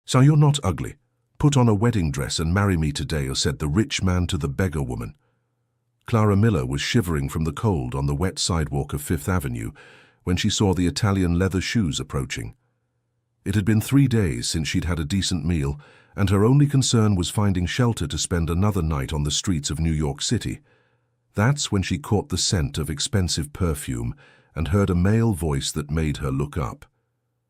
So you're not ugly. Put on a wedding dress and marry me today, said the rich man to the beggar woman. Clara Miller was shivering from the cold on the wet sidewalk of Fifth Avenue when she saw the Italian leather shoes approaching. It had been 3 days since she'd had a decent meal, and her only concern was finding shelter to spend another night on the streets of New York City. That's when she caught the scent of expensive perfume and heard a male voice that made her look up.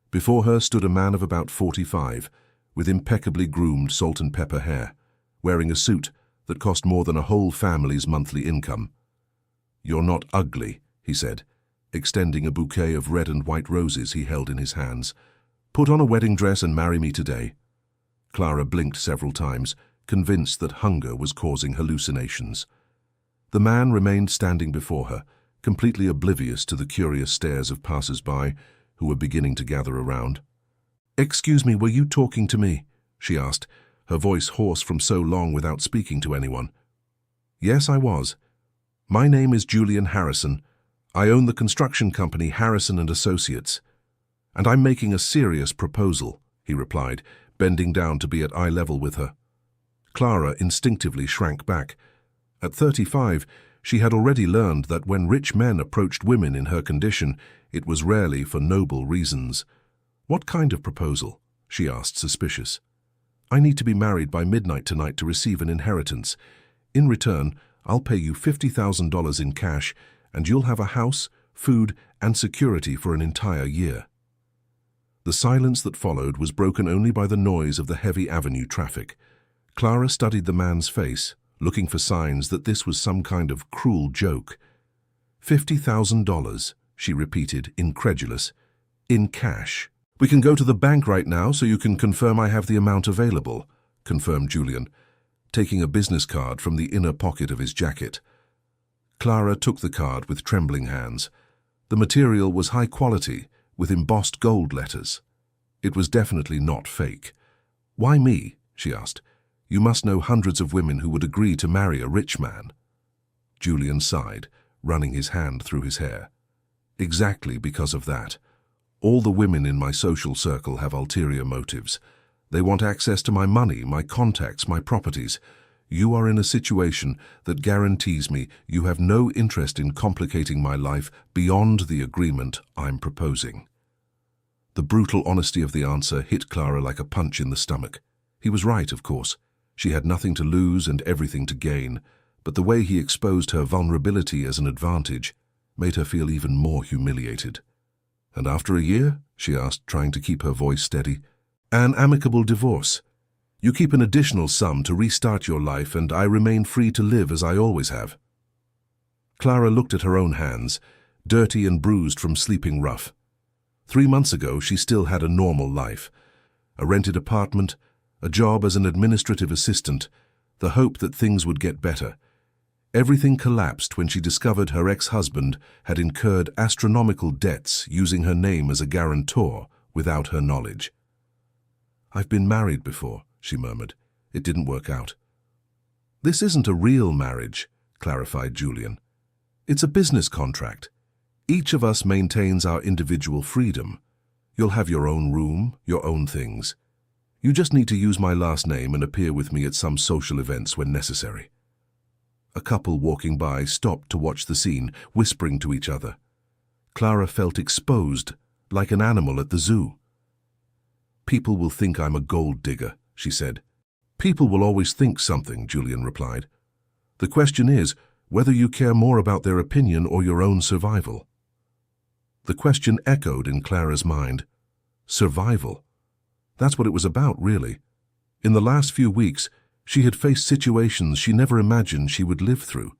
Before her stood a man of about 45, with impeccably groomed salt and pepper hair, wearing a suit that cost more than a whole family's monthly income. "You're not ugly," he said, extending a bouquet of red and white roses he held in his hands. "Put on a wedding dress and marry me today." Clara blinked several times, convinced that hunger was causing hallucinations. The man remained standing before her, completely oblivious to the curious stares of passers-by who were beginning to gather around. "Excuse me, were you talking to me?" she asked, her voice hoarse from so long without speaking to anyone. "Yes, I was. My name is Julian Harrison. I own the construction company Harrison & Associates. And I'm making a serious proposal," he replied, bending down to be at eye level with her. Clara instinctively shrank back. At 35, she had already learned that when rich men approached women in her condition, it was rarely for noble reasons. "What kind of proposal?" she asked, suspicious. "I need to be married by midnight tonight to receive an inheritance. In return, I'll pay you $50,000 in cash, and you'll have a house, food, and security for an entire year." The silence that followed was broken only by the noise of the heavy avenue traffic. Clara studied the man's face, looking for signs that this was some kind of cruel joke. $50,000, she repeated, incredulous. "In cash." "We can go to the bank right now so you can confirm I have the amount available," confirmed Julian, taking a business card from the inner pocket of his jacket. Clara took the card with trembling hands. The material was high quality, with embossed gold letters. It was definitely not fake. "Why me?" she asked. "You must know hundreds of women who would agree to marry a rich man." Julian sighed, running his hand through his hair. "Exactly because of that. All the women in my social circle have ulterior motives. They want access to my money, my contacts, my properties. You are in a situation that guarantees me you have no interest in complicating my life beyond the agreement I'm proposing." The brutal honesty of the answer hit Clara like a punch in the stomach. He was right, of course. She had nothing to lose and everything to gain, but the way he exposed her vulnerability as an advantage made her feel even more humiliated. "And after a year?" she asked, trying to keep her voice steady. "An amicable divorce. You keep an additional sum to restart your life, and I remain free to live as I always have." Clara looked at her own hands, dirty and bruised from sleeping rough. 3 months ago, she still had a normal life. A rented apartment, a job as an administrative assistant, the hope that things would get better. Everything collapsed when she discovered her ex-husband had incurred astronomical debts using her name as a guarantor without her knowledge. "I've been married before," she murmured. "It didn't work out." "This isn't a real marriage," clarified Julian. "It's a business contract. Each of us maintains our individual freedom. You'll have your own room, your own things. You just need to use my last name and appear with me at some social events when necessary." A couple walking by stopped to watch the scene, whispering to each other. Clara felt exposed, like an animal at the zoo. "People will think I'm a gold digger," she said. "People will always think something," Julian replied. "The question is whether you care more about their opinion or your own survival." The question echoed in Clara's mind. Survival. That's what it was about, really. In the last few weeks, she had faced situations she never imagined she would live through.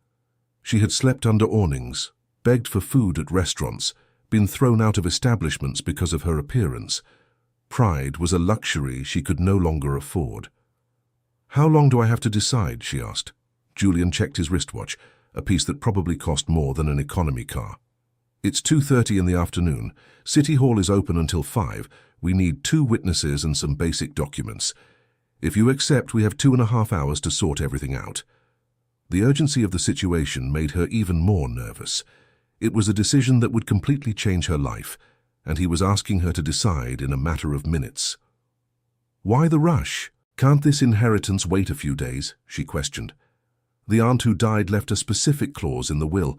She had slept under awnings, begged for food at restaurants, been thrown out of establishments because of her appearance. Pride was a luxury she could no longer afford. "How long do I have to decide?" she asked. Julian checked his wristwatch, a piece that probably cost more than an economy car. "It's 2:30 in the afternoon. City Hall is open until 5. We need 2 witnesses and some basic documents. If you accept, we have 2.5 hours to sort everything out." The urgency of the situation made her even more nervous. It was a decision that would completely change her life, and he was asking her to decide in a matter of minutes. Why the rush? Can't this inheritance wait a few days? She questioned. The aunt who died left a specific clause in the will.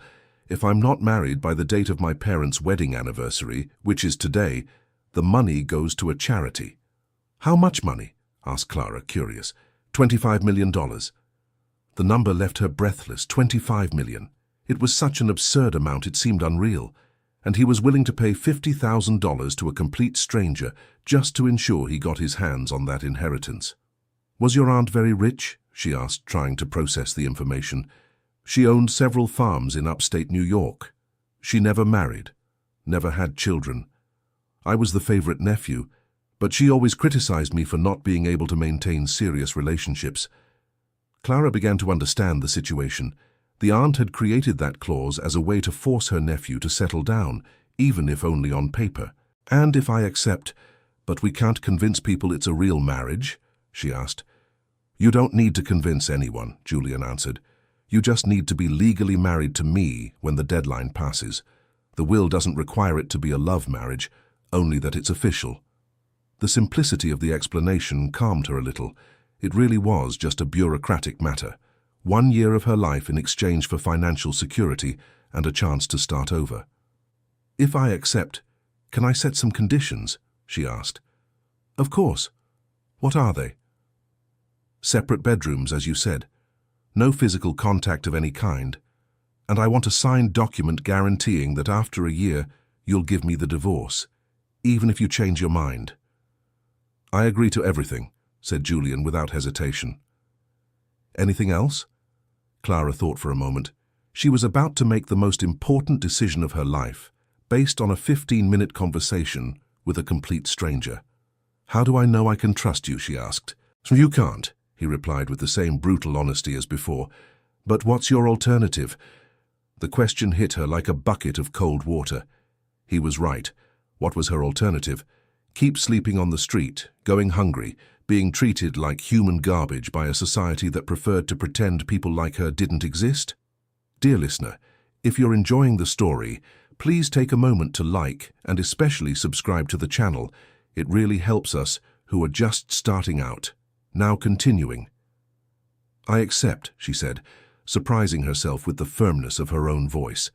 If I'm not married by the date of my parents' wedding anniversary, which is today, the money goes to a charity. How much money? Asked Clara, curious. $25 million. The number left her breathless. 25 million. It was such an absurd amount it seemed unreal, and he was willing to pay $50,000 to a complete stranger just to ensure he got his hands on that inheritance. Was your aunt very rich? She asked, trying to process the information. She owned several farms in upstate New York. She never married, never had children. I was the favorite nephew, but she always criticized me for not being able to maintain serious relationships. Clara began to understand the situation. The aunt had created that clause as a way to force her nephew to settle down, even if only on paper. And if I accept, but we can't convince people it's a real marriage? She asked. You don't need to convince anyone, Julian answered. You just need to be legally married to me when the deadline passes. The will doesn't require it to be a love marriage, only that it's official. The simplicity of the explanation calmed her a little. It really was just a bureaucratic matter. 1 year of her life in exchange for financial security and a chance to start over. If I accept, can I set some conditions? She asked. Of course. What are they? Separate bedrooms, as you said. No physical contact of any kind. And I want a signed document guaranteeing that after a year you'll give me the divorce, even if you change your mind. I agree to everything, said Julian without hesitation. Anything else? Clara thought for a moment. She was about to make the most important decision of her life, based on a 15-minute conversation with a complete stranger. How do I know I can trust you? She asked. You can't, he replied with the same brutal honesty as before. But what's your alternative? The question hit her like a bucket of cold water. He was right. What was her alternative? Keep sleeping on the street, going hungry, being treated like human garbage by a society that preferred to pretend people like her didn't exist? Dear listener, if you're enjoying the story, please take a moment to like and especially subscribe to the channel. It really helps us who are just starting out. Now continuing. I accept, she said, surprising herself with the firmness of her own voice.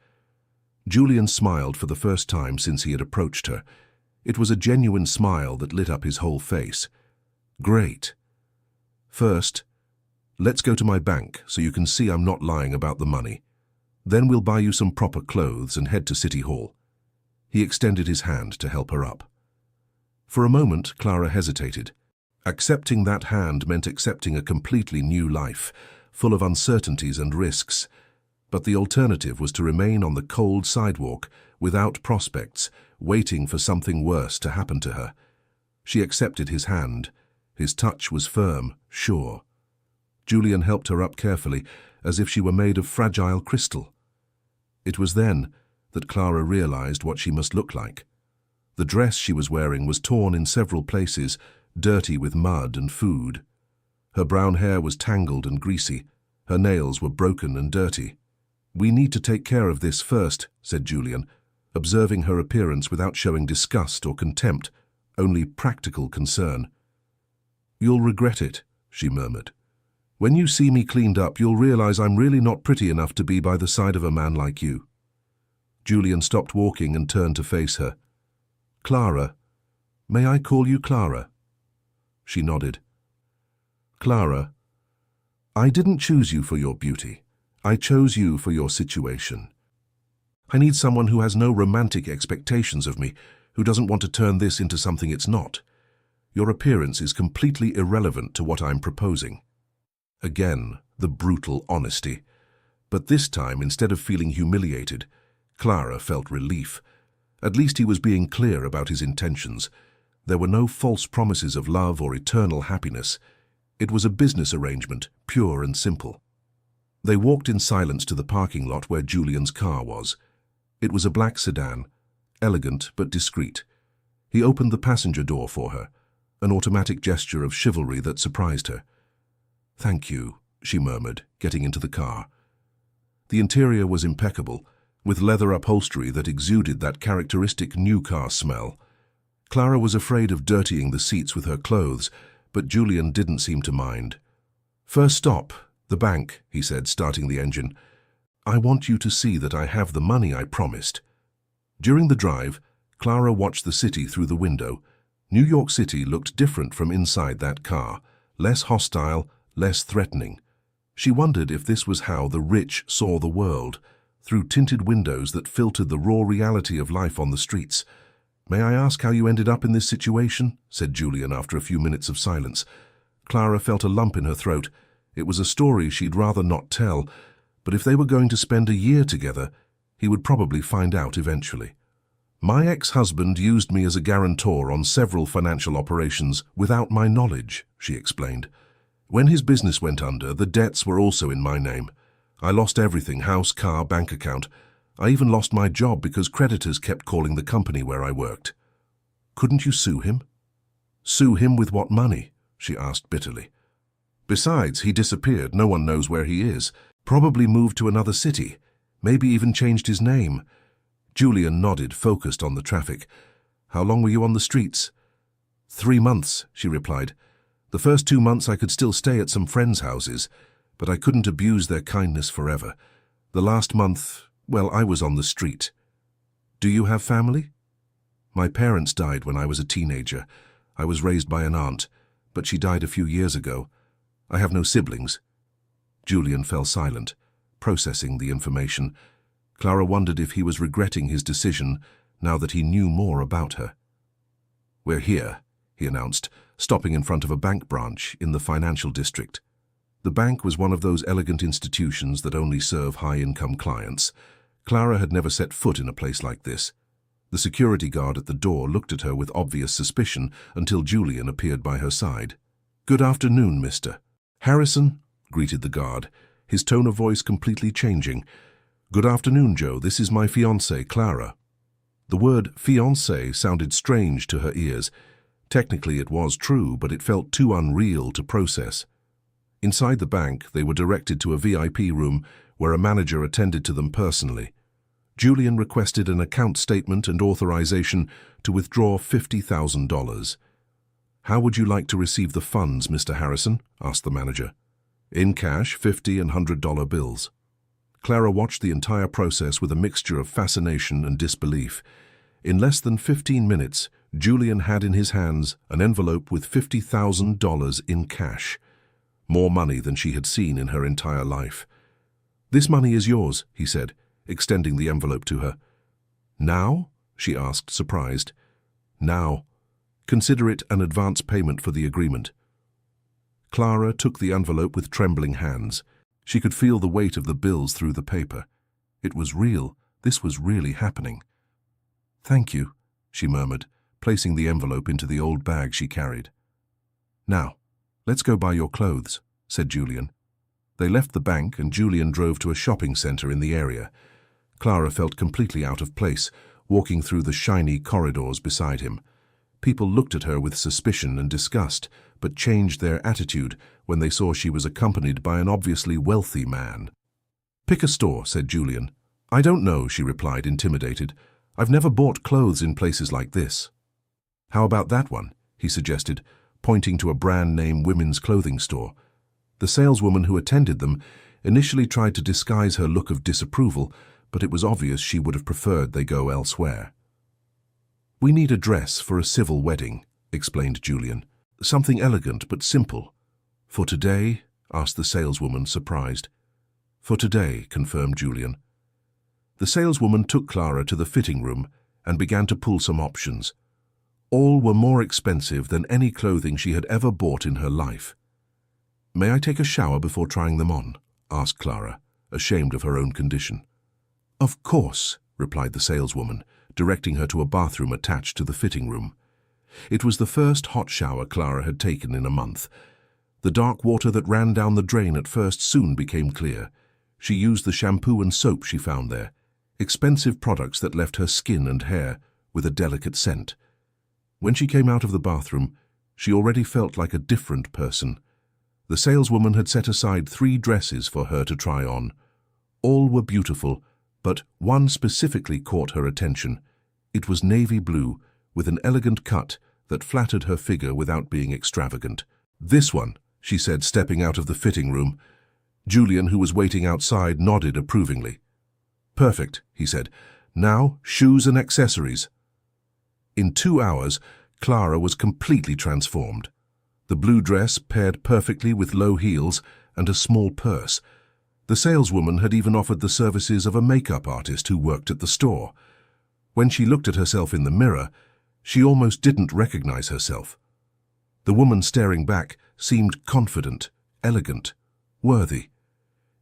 Julian smiled for the first time since he had approached her. It was a genuine smile that lit up his whole face. Great. First, let's go to my bank so you can see I'm not lying about the money. Then we'll buy you some proper clothes and head to City Hall. He extended his hand to help her up. For a moment, Clara hesitated. Accepting that hand meant accepting a completely new life, full of uncertainties and risks. But the alternative was to remain on the cold sidewalk, without prospects, waiting for something worse to happen to her. She accepted his hand. His touch was firm, sure. Julian helped her up carefully, as if she were made of fragile crystal. It was then that Clara realized what she must look like. The dress she was wearing was torn in several places, dirty with mud and food. Her brown hair was tangled and greasy. Her nails were broken and dirty. We need to take care of this first, said Julian, observing her appearance without showing disgust or contempt, only practical concern. You'll regret it, she murmured. When you see me cleaned up, you'll realize I'm really not pretty enough to be by the side of a man like you. Julian stopped walking and turned to face her. Clara, may I call you Clara? She nodded. Clara, I didn't choose you for your beauty. I chose you for your situation. I need someone who has no romantic expectations of me, who doesn't want to turn this into something it's not. Your appearance is completely irrelevant to what I'm proposing. Again, the brutal honesty. But this time, instead of feeling humiliated, Clara felt relief. At least he was being clear about his intentions. There were no false promises of love or eternal happiness. It was a business arrangement, pure and simple. They walked in silence to the parking lot where Julian's car was. It was a black sedan, elegant but discreet. He opened the passenger door for her, an automatic gesture of chivalry that surprised her. Thank you, she murmured, getting into the car. The interior was impeccable, with leather upholstery that exuded that characteristic new car smell. Clara was afraid of dirtying the seats with her clothes, but Julian didn't seem to mind. "First stop, the bank," he said, starting the engine. "I want you to see that I have the money I promised." During the drive, Clara watched the city through the window. New York City looked different from inside that car, less hostile, less threatening. She wondered if this was how the rich saw the world, through tinted windows that filtered the raw reality of life on the streets. "May I ask how you ended up in this situation?" said Julian after a few minutes of silence. Clara felt a lump in her throat. It was a story she'd rather not tell, but if they were going to spend a year together, he would probably find out eventually. "My ex-husband used me as a guarantor on several financial operations without my knowledge," she explained. "When his business went under, the debts were also in my name. I lost everything, house, car, bank account. I even lost my job because creditors kept calling the company where I worked." "Couldn't you sue him?" "Sue him with what money?" she asked bitterly. "Besides, he disappeared. No one knows where he is. Probably moved to another city. Maybe even changed his name." Julian nodded, focused on the traffic. "How long were you on the streets?" 3 months, she replied. "The first 2 months I could still stay at some friends' houses, but I couldn't abuse their kindness forever. The last month, well, I was on the street." "Do you have family?" "My parents died when I was a teenager. I was raised by an aunt, but she died a few years ago. I have no siblings." Julian fell silent, processing the information. Clara wondered if he was regretting his decision now that he knew more about her. "We're here," he announced, stopping in front of a bank branch in the financial district. The bank was one of those elegant institutions that only serve high-income clients. Clara had never set foot in a place like this. The security guard at the door looked at her with obvious suspicion until Julian appeared by her side. "Good afternoon, Mr. Harrison," greeted the guard, his tone of voice completely changing. "Good afternoon, Joe. This is my fiancée, Clara." The word fiancée sounded strange to her ears. Technically it was true, but it felt too unreal to process. Inside the bank, they were directed to a VIP room where a manager attended to them personally. Julian requested an account statement and authorization to withdraw $50,000. "How would you like to receive the funds, Mr. Harrison?" asked the manager. "In cash, $50 and $100 bills." Clara watched the entire process with a mixture of fascination and disbelief. In less than 15 minutes, Julian had in his hands an envelope with $50,000 in cash. More money than she had seen in her entire life. "This money is yours," he said, extending the envelope to her. "Now?" she asked, surprised. "Now. Consider it an advance payment for the agreement." Clara took the envelope with trembling hands. She could feel the weight of the bills through the paper. It was real. This was really happening. "Thank you," she murmured, placing the envelope into the old bag she carried. "Now, let's go buy your clothes," said Julian. They left the bank and Julian drove to a shopping center in the area. Clara felt completely out of place, walking through the shiny corridors beside him. People looked at her with suspicion and disgust, but changed their attitude when they saw she was accompanied by an obviously wealthy man. "Pick a store," said Julian. "I don't know," she replied, intimidated. "I've never bought clothes in places like this." "How about that one?" he suggested, pointing to a brand-name women's clothing store. The saleswoman who attended them initially tried to disguise her look of disapproval, but it was obvious she would have preferred they go elsewhere. "We need a dress for a civil wedding," explained Julian. "Something elegant but simple." "For today?" asked the saleswoman, surprised. "For today," confirmed Julian. The saleswoman took Clara to the fitting room and began to pull some options. All were more expensive than any clothing she had ever bought in her life. "May I take a shower before trying them on?" asked Clara, ashamed of her own condition. "Of course," replied the saleswoman, directing her to a bathroom attached to the fitting room. It was the first hot shower Clara had taken in a month. The dark water that ran down the drain at first soon became clear. She used the shampoo and soap she found there, expensive products that left her skin and hair with a delicate scent. When she came out of the bathroom, she already felt like a different person. The saleswoman had set aside 3 dresses for her to try on. All were beautiful, but one specifically caught her attention. It was navy blue, with an elegant cut that flattered her figure without being extravagant. "This one," she said, stepping out of the fitting room. Julian, who was waiting outside, nodded approvingly. "Perfect," he said. "Now, shoes and accessories." In 2 hours, Clara was completely transformed. The blue dress paired perfectly with low heels and a small purse. The saleswoman had even offered the services of a makeup artist who worked at the store. When she looked at herself in the mirror, she almost didn't recognize herself. The woman staring back seemed confident, elegant, worthy.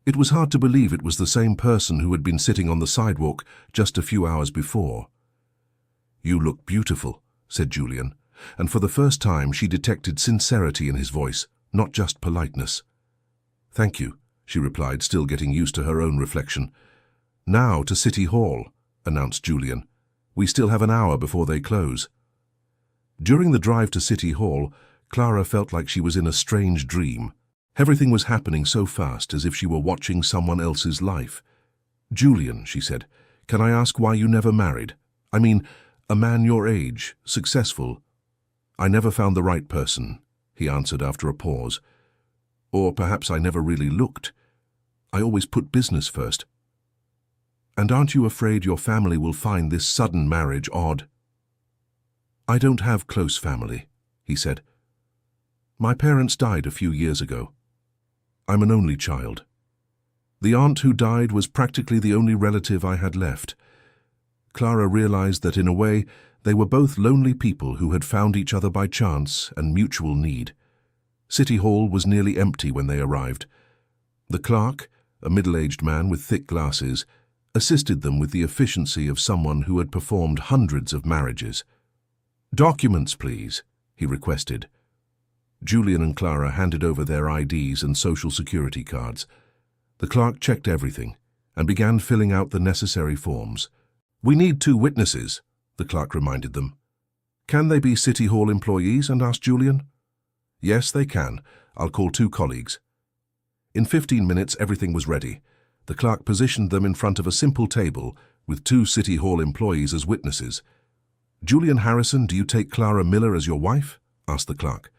It was hard to believe it was the same person who had been sitting on the sidewalk just a few hours before. "You look beautiful," said Julian, and for the first time she detected sincerity in his voice, not just politeness. "Thank you," she replied, still getting used to her own reflection. "Now to City Hall," announced Julian. "We still have an hour before they close." During the drive to City Hall, Clara felt like she was in a strange dream. Everything was happening so fast, as if she were watching someone else's life. "Julian," she said, "can I ask why you never married? I mean, a man your age, successful." "I never found the right person," he answered after a pause. "Or perhaps I never really looked. I always put business first." "And aren't you afraid your family will find this sudden marriage odd?" "I don't have close family," he said. "My parents died a few years ago. I'm an only child. The aunt who died was practically the only relative I had left." Clara realized that in a way they were both lonely people who had found each other by chance and mutual need. City Hall was nearly empty when they arrived. The clerk, a middle-aged man with thick glasses, assisted them with the efficiency of someone who had performed hundreds of marriages. "Documents, please," he requested. Julian and Clara handed over their IDs and social security cards. The clerk checked everything and began filling out the necessary forms. "We need 2 witnesses," the clerk reminded them. "Can they be City Hall employees?" asked Julian. "Yes, they can. I'll call 2 colleagues." In 15 minutes, everything was ready. The clerk positioned them in front of a simple table with 2 City Hall employees as witnesses. "Julian Harrison, do you take Clara Miller as your wife?" asked the clerk.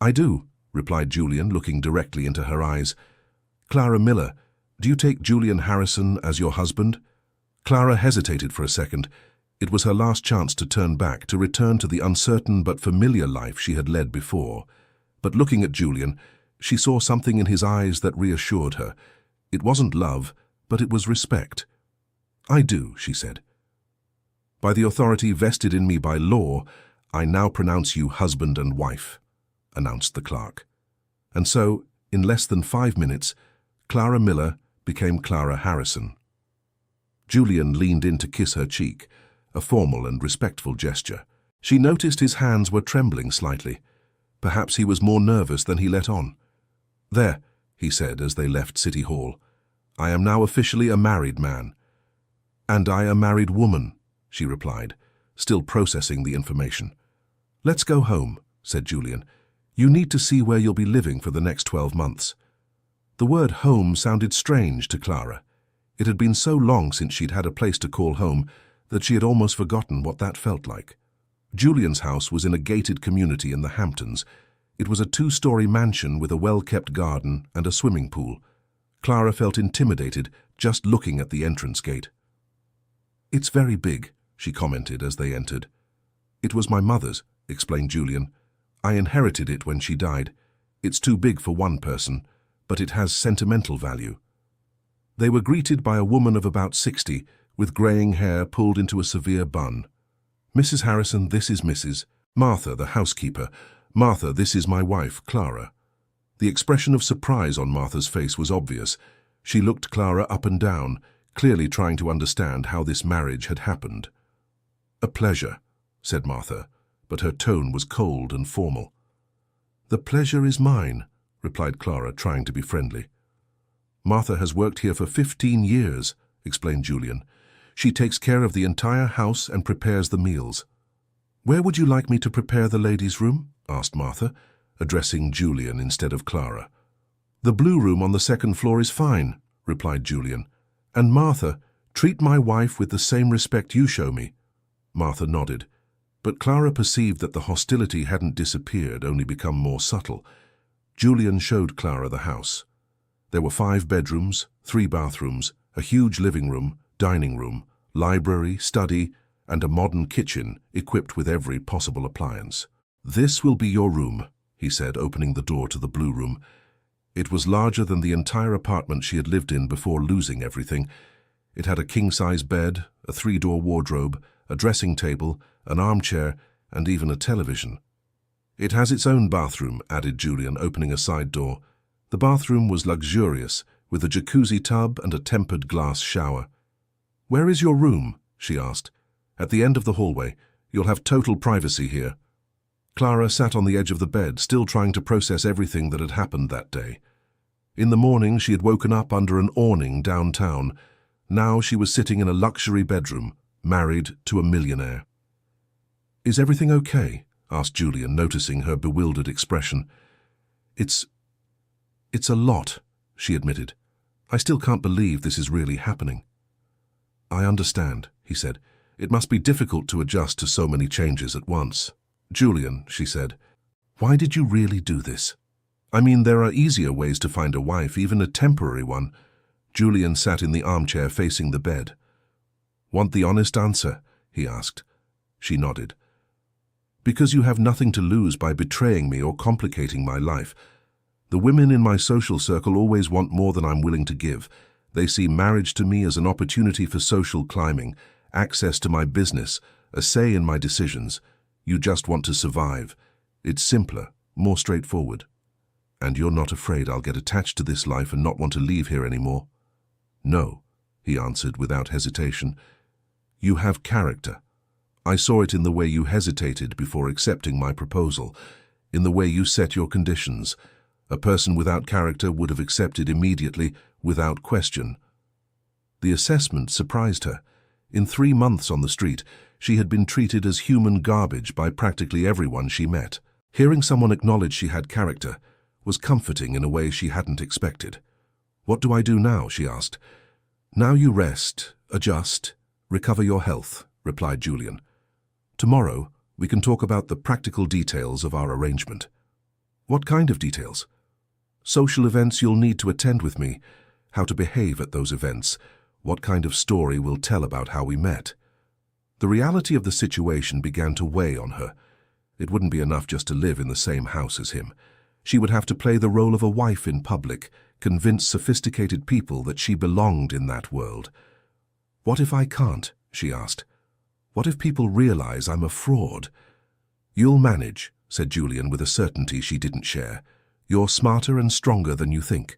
"I do," replied Julian, looking directly into her eyes. "Clara Miller, do you take Julian Harrison as your husband?" Clara hesitated for a second. It was her last chance to turn back, to return to the uncertain but familiar life she had led before. But looking at Julian, she saw something in his eyes that reassured her. It wasn't love, but it was respect. "I do," she said. "By the authority vested in me by law, I now pronounce you husband and wife," announced the clerk. And so, in less than 5 minutes, Clara Miller became Clara Harrison. Julian leaned in to kiss her cheek, a formal and respectful gesture. She noticed his hands were trembling slightly. Perhaps he was more nervous than he let on. "There," he said as they left City Hall. "I am now officially a married man." "And I a married woman," she replied, still processing the information. "Let's go home," said Julian. "You need to see where you'll be living for the next 12 months. The word home sounded strange to Clara. It had been so long since she'd had a place to call home that she had almost forgotten what that felt like. Julian's house was in a gated community in the Hamptons. It was a 2-story mansion with a well-kept garden and a swimming pool. Clara felt intimidated just looking at the entrance gate. "It's very big," she commented as they entered. "It was my mother's," explained Julian. "I inherited it when she died. It's too big for one person, but it has sentimental value." They were greeted by a woman of about 60, with greying hair pulled into a severe bun. "Mrs. Harrison, this is Mrs. Martha, the housekeeper. Martha, this is my wife, Clara." The expression of surprise on Martha's face was obvious. She looked Clara up and down, clearly trying to understand how this marriage had happened. "A pleasure," said Martha, but her tone was cold and formal. "The pleasure is mine," replied Clara, trying to be friendly. "Martha has worked here for 15 years, explained Julian. "She takes care of the entire house and prepares the meals." "Where would you like me to prepare the ladies' room?" asked Martha, addressing Julian instead of Clara. "The blue room on the 2nd floor is fine," replied Julian. "And Martha, treat my wife with the same respect you show me." Martha nodded, but Clara perceived that the hostility hadn't disappeared, only become more subtle. Julian showed Clara the house. There were 5 bedrooms, 3 bathrooms, a huge living room, dining room, library, study, and a modern kitchen equipped with every possible appliance. "This will be your room," he said, opening the door to the blue room. It was larger than the entire apartment she had lived in before losing everything. It had a king-size bed, a 3-door wardrobe, a dressing table, an armchair, and even a television. "It has its own bathroom," added Julian, opening a side door. The bathroom was luxurious, with a jacuzzi tub and a tempered glass shower. "Where is your room?" she asked. "At the end of the hallway. You'll have total privacy here." Clara sat on the edge of the bed, still trying to process everything that had happened that day. In the morning, she had woken up under an awning downtown. Now she was sitting in a luxury bedroom, married to a millionaire. "Is everything okay?" asked Julian, noticing her bewildered expression. It's a lot," she admitted. "I still can't believe this is really happening." "I understand," he said. "It must be difficult to adjust to so many changes at once." "Julian," she said, "why did you really do this? I mean, there are easier ways to find a wife, even a temporary one." Julian sat in the armchair facing the bed. "Want the honest answer?" he asked. She nodded. "Because you have nothing to lose by betraying me or complicating my life. The women in my social circle always want more than I'm willing to give. They see marriage to me as an opportunity for social climbing, access to my business, a say in my decisions. You just want to survive. It's simpler, more straightforward. And you're not afraid I'll get attached to this life and not want to leave here anymore?" "No," he answered without hesitation. "You have character. I saw it in the way you hesitated before accepting my proposal, in the way you set your conditions. A person without character would have accepted immediately, without question." The assessment surprised her. In 3 months on the street, she had been treated as human garbage by practically everyone she met. Hearing someone acknowledge she had character was comforting in a way she hadn't expected. "What do I do now?" she asked. "Now you rest, adjust, recover your health," replied Julian. "Tomorrow, we can talk about the practical details of our arrangement." "What kind of details?" "Social events you'll need to attend with me, how to behave at those events, what kind of story we'll tell about how we met." The reality of the situation began to weigh on her. It wouldn't be enough just to live in the same house as him. She would have to play the role of a wife in public, convince sophisticated people that she belonged in that world. "What if I can't?" she asked. "What if people realize I'm a fraud?" "You'll manage," said Julian with a certainty she didn't share. "You're smarter and stronger than you think."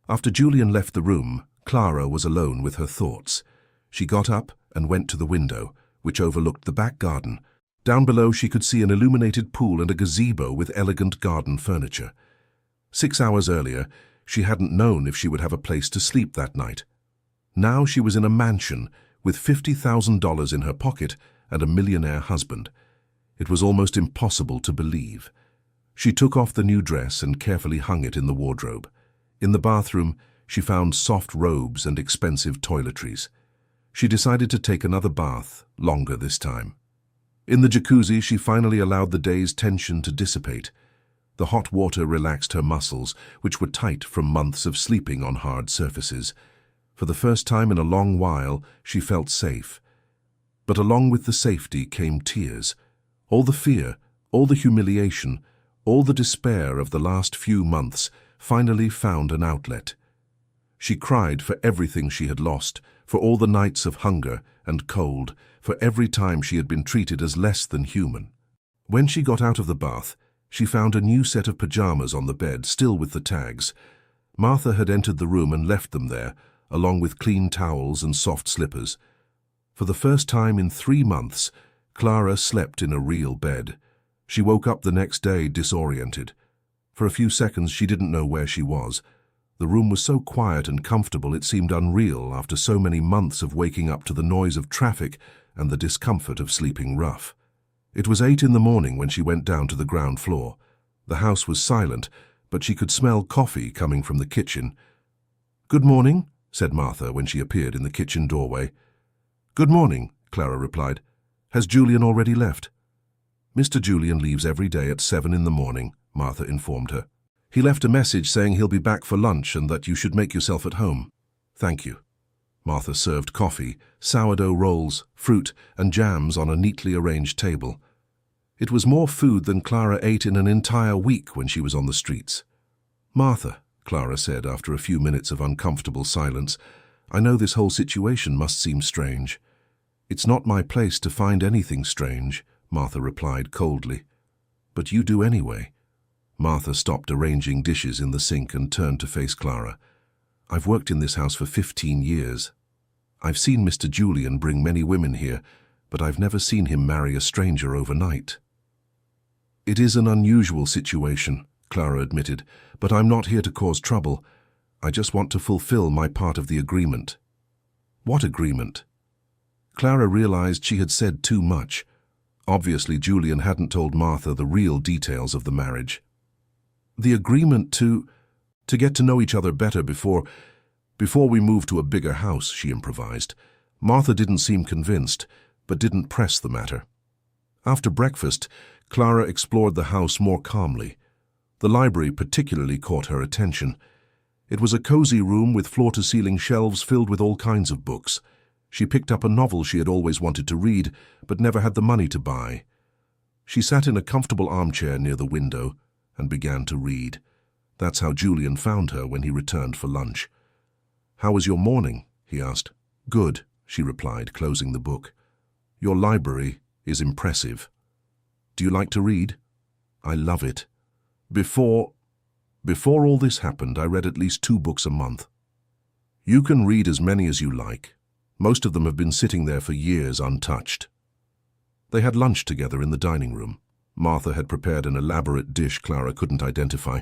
After Julian left the room, Clara was alone with her thoughts. She got up and went to the window, which overlooked the back garden. Down below she could see an illuminated pool and a gazebo with elegant garden furniture. 6 hours earlier, she hadn't known if she would have a place to sleep that night. Now she was in a mansion with $50,000 in her pocket and a millionaire husband. It was almost impossible to believe. She took off the new dress and carefully hung it in the wardrobe. In the bathroom, she found soft robes and expensive toiletries. She decided to take another bath, longer this time. In the jacuzzi, she finally allowed the day's tension to dissipate. The hot water relaxed her muscles, which were tight from months of sleeping on hard surfaces. For the first time in a long while, she felt safe. But along with the safety came tears. All the fear, all the humiliation, all the despair of the last few months finally found an outlet. She cried for everything she had lost, for all the nights of hunger and cold, for every time she had been treated as less than human. When she got out of the bath, she found a new set of pajamas on the bed, still with the tags. Martha had entered the room and left them there, along with clean towels and soft slippers. For the first time in 3 months, Clara slept in a real bed. She woke up the next day disoriented. For a few seconds she didn't know where she was. The room was so quiet and comfortable it seemed unreal after so many months of waking up to the noise of traffic and the discomfort of sleeping rough. It was 8 in the morning when she went down to the ground floor. The house was silent, but she could smell coffee coming from the kitchen. "Good morning," said Martha when she appeared in the kitchen doorway. "Good morning," Clara replied. "Has Julian already left?" "Mr. Julian leaves every day at 7 in the morning," Martha informed her. He left a message saying he'll be back for lunch and that you should make yourself at home. Thank you. Martha served coffee, sourdough rolls, fruit, and jams on a neatly arranged table. It was more food than Clara ate in an entire week when she was on the streets. Martha, Clara said after a few minutes of uncomfortable silence, I know this whole situation must seem strange. It's not my place to find anything strange, Martha replied coldly. But you do anyway. Martha stopped arranging dishes in the sink and turned to face Clara. I've worked in this house for 15 years. I've seen Mr. Julian bring many women here, but I've never seen him marry a stranger overnight. It is an unusual situation, Clara admitted, but I'm not here to cause trouble. I just want to fulfill my part of the agreement. What agreement? Clara realized she had said too much. Obviously, Julian hadn't told Martha the real details of the marriage. The agreement to get to know each other better before we move to a bigger house, she improvised. Martha didn't seem convinced, but didn't press the matter. After breakfast, Clara explored the house more calmly. The library particularly caught her attention. It was a cozy room with floor-to-ceiling shelves filled with all kinds of books. She picked up a novel she had always wanted to read, but never had the money to buy. She sat in a comfortable armchair near the window and began to read. That's how Julian found her when he returned for lunch. How was your morning? He asked. Good, she replied, closing the book. Your library is impressive. Do you like to read? I love it. Before all this happened, I read at least 2 books a month. You can read as many as you like. Most of them have been sitting there for years untouched. They had lunch together in the dining room. Martha had prepared an elaborate dish Clara couldn't identify,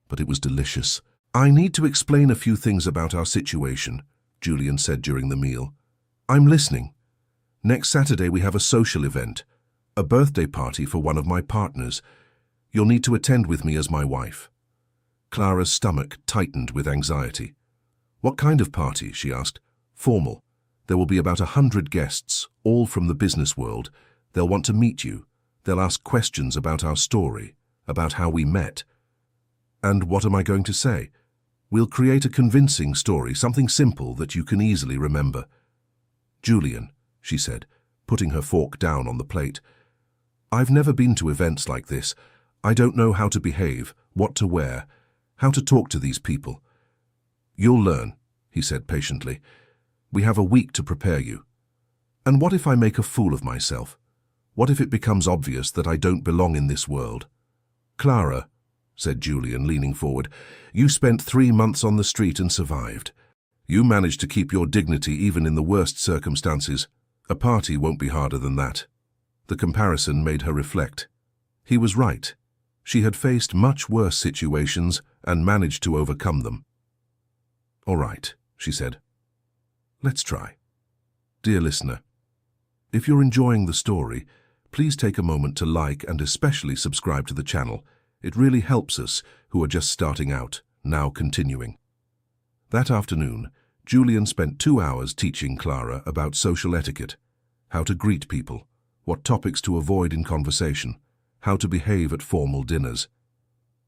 but it was delicious. I need to explain a few things about our situation, Julian said during the meal. I'm listening. Next Saturday we have a social event, a birthday party for one of my partners. You'll need to attend with me as my wife. Clara's stomach tightened with anxiety. What kind of party? She asked. Formal. There will be about 100 guests, all from the business world. They'll want to meet you. They'll ask questions about our story, about how we met. And what am I going to say? We'll create a convincing story, something simple that you can easily remember. Julian, she said, putting her fork down on the plate. I've never been to events like this. I don't know how to behave, what to wear, how to talk to these people. You'll learn, he said patiently. We have a week to prepare you. And what if I make a fool of myself? What if it becomes obvious that I don't belong in this world? Clara, said Julian, leaning forward, you spent 3 months on the street and survived. You managed to keep your dignity even in the worst circumstances. A party won't be harder than that. The comparison made her reflect. He was right. She had faced much worse situations and managed to overcome them. All right, she said. Let's try. Dear listener, if you're enjoying the story, please take a moment to like and especially subscribe to the channel. It really helps us, who are just starting out, now continuing. That afternoon, Julian spent 2 hours teaching Clara about social etiquette, how to greet people, what topics to avoid in conversation, how to behave at formal dinners.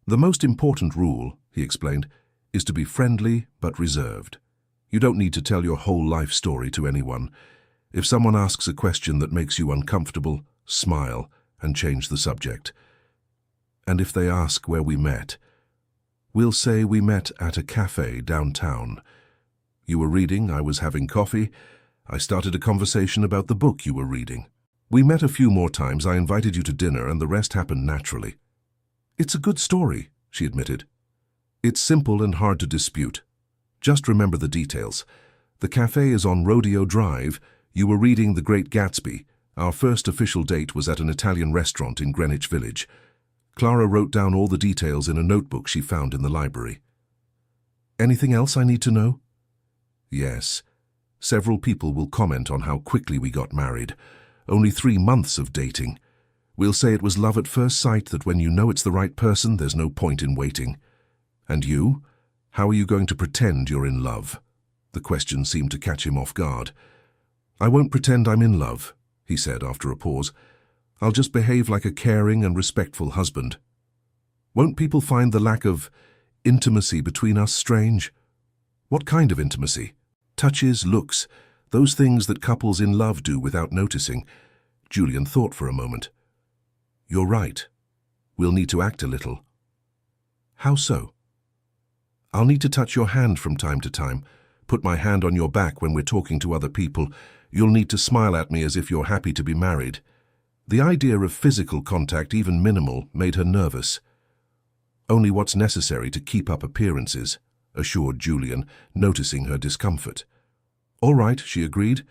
The most important rule, he explained, is to be friendly but reserved. You don't need to tell your whole life story to anyone. If someone asks a question that makes you uncomfortable, smile and change the subject. And if they ask where we met, we'll say we met at a cafe downtown. You were reading, I was having coffee. I started a conversation about the book you were reading. We met a few more times, I invited you to dinner, and the rest happened naturally. It's a good story, she admitted. It's simple and hard to dispute. Just remember the details. The cafe is on Rodeo Drive. You were reading The Great Gatsby. Our first official date was at an Italian restaurant in Greenwich Village. Clara wrote down all the details in a notebook she found in the library. Anything else I need to know? Yes. Several people will comment on how quickly we got married. Only 3 months of dating. We'll say it was love at first sight, that when you know it's the right person, there's no point in waiting. And you? How are you going to pretend you're in love? The question seemed to catch him off guard. I won't pretend I'm in love, he said after a pause. I'll just behave like a caring and respectful husband. Won't people find the lack of intimacy between us strange? What kind of intimacy? Touches, looks, those things that couples in love do without noticing. Julian thought for a moment. You're right. We'll need to act a little. How so? I'll need to touch your hand from time to time, put my hand on your back when we're talking to other people. You'll need to smile at me as if you're happy to be married. The idea of physical contact, even minimal, made her nervous. Only what's necessary to keep up appearances, assured Julian, noticing her discomfort. All right, she agreed.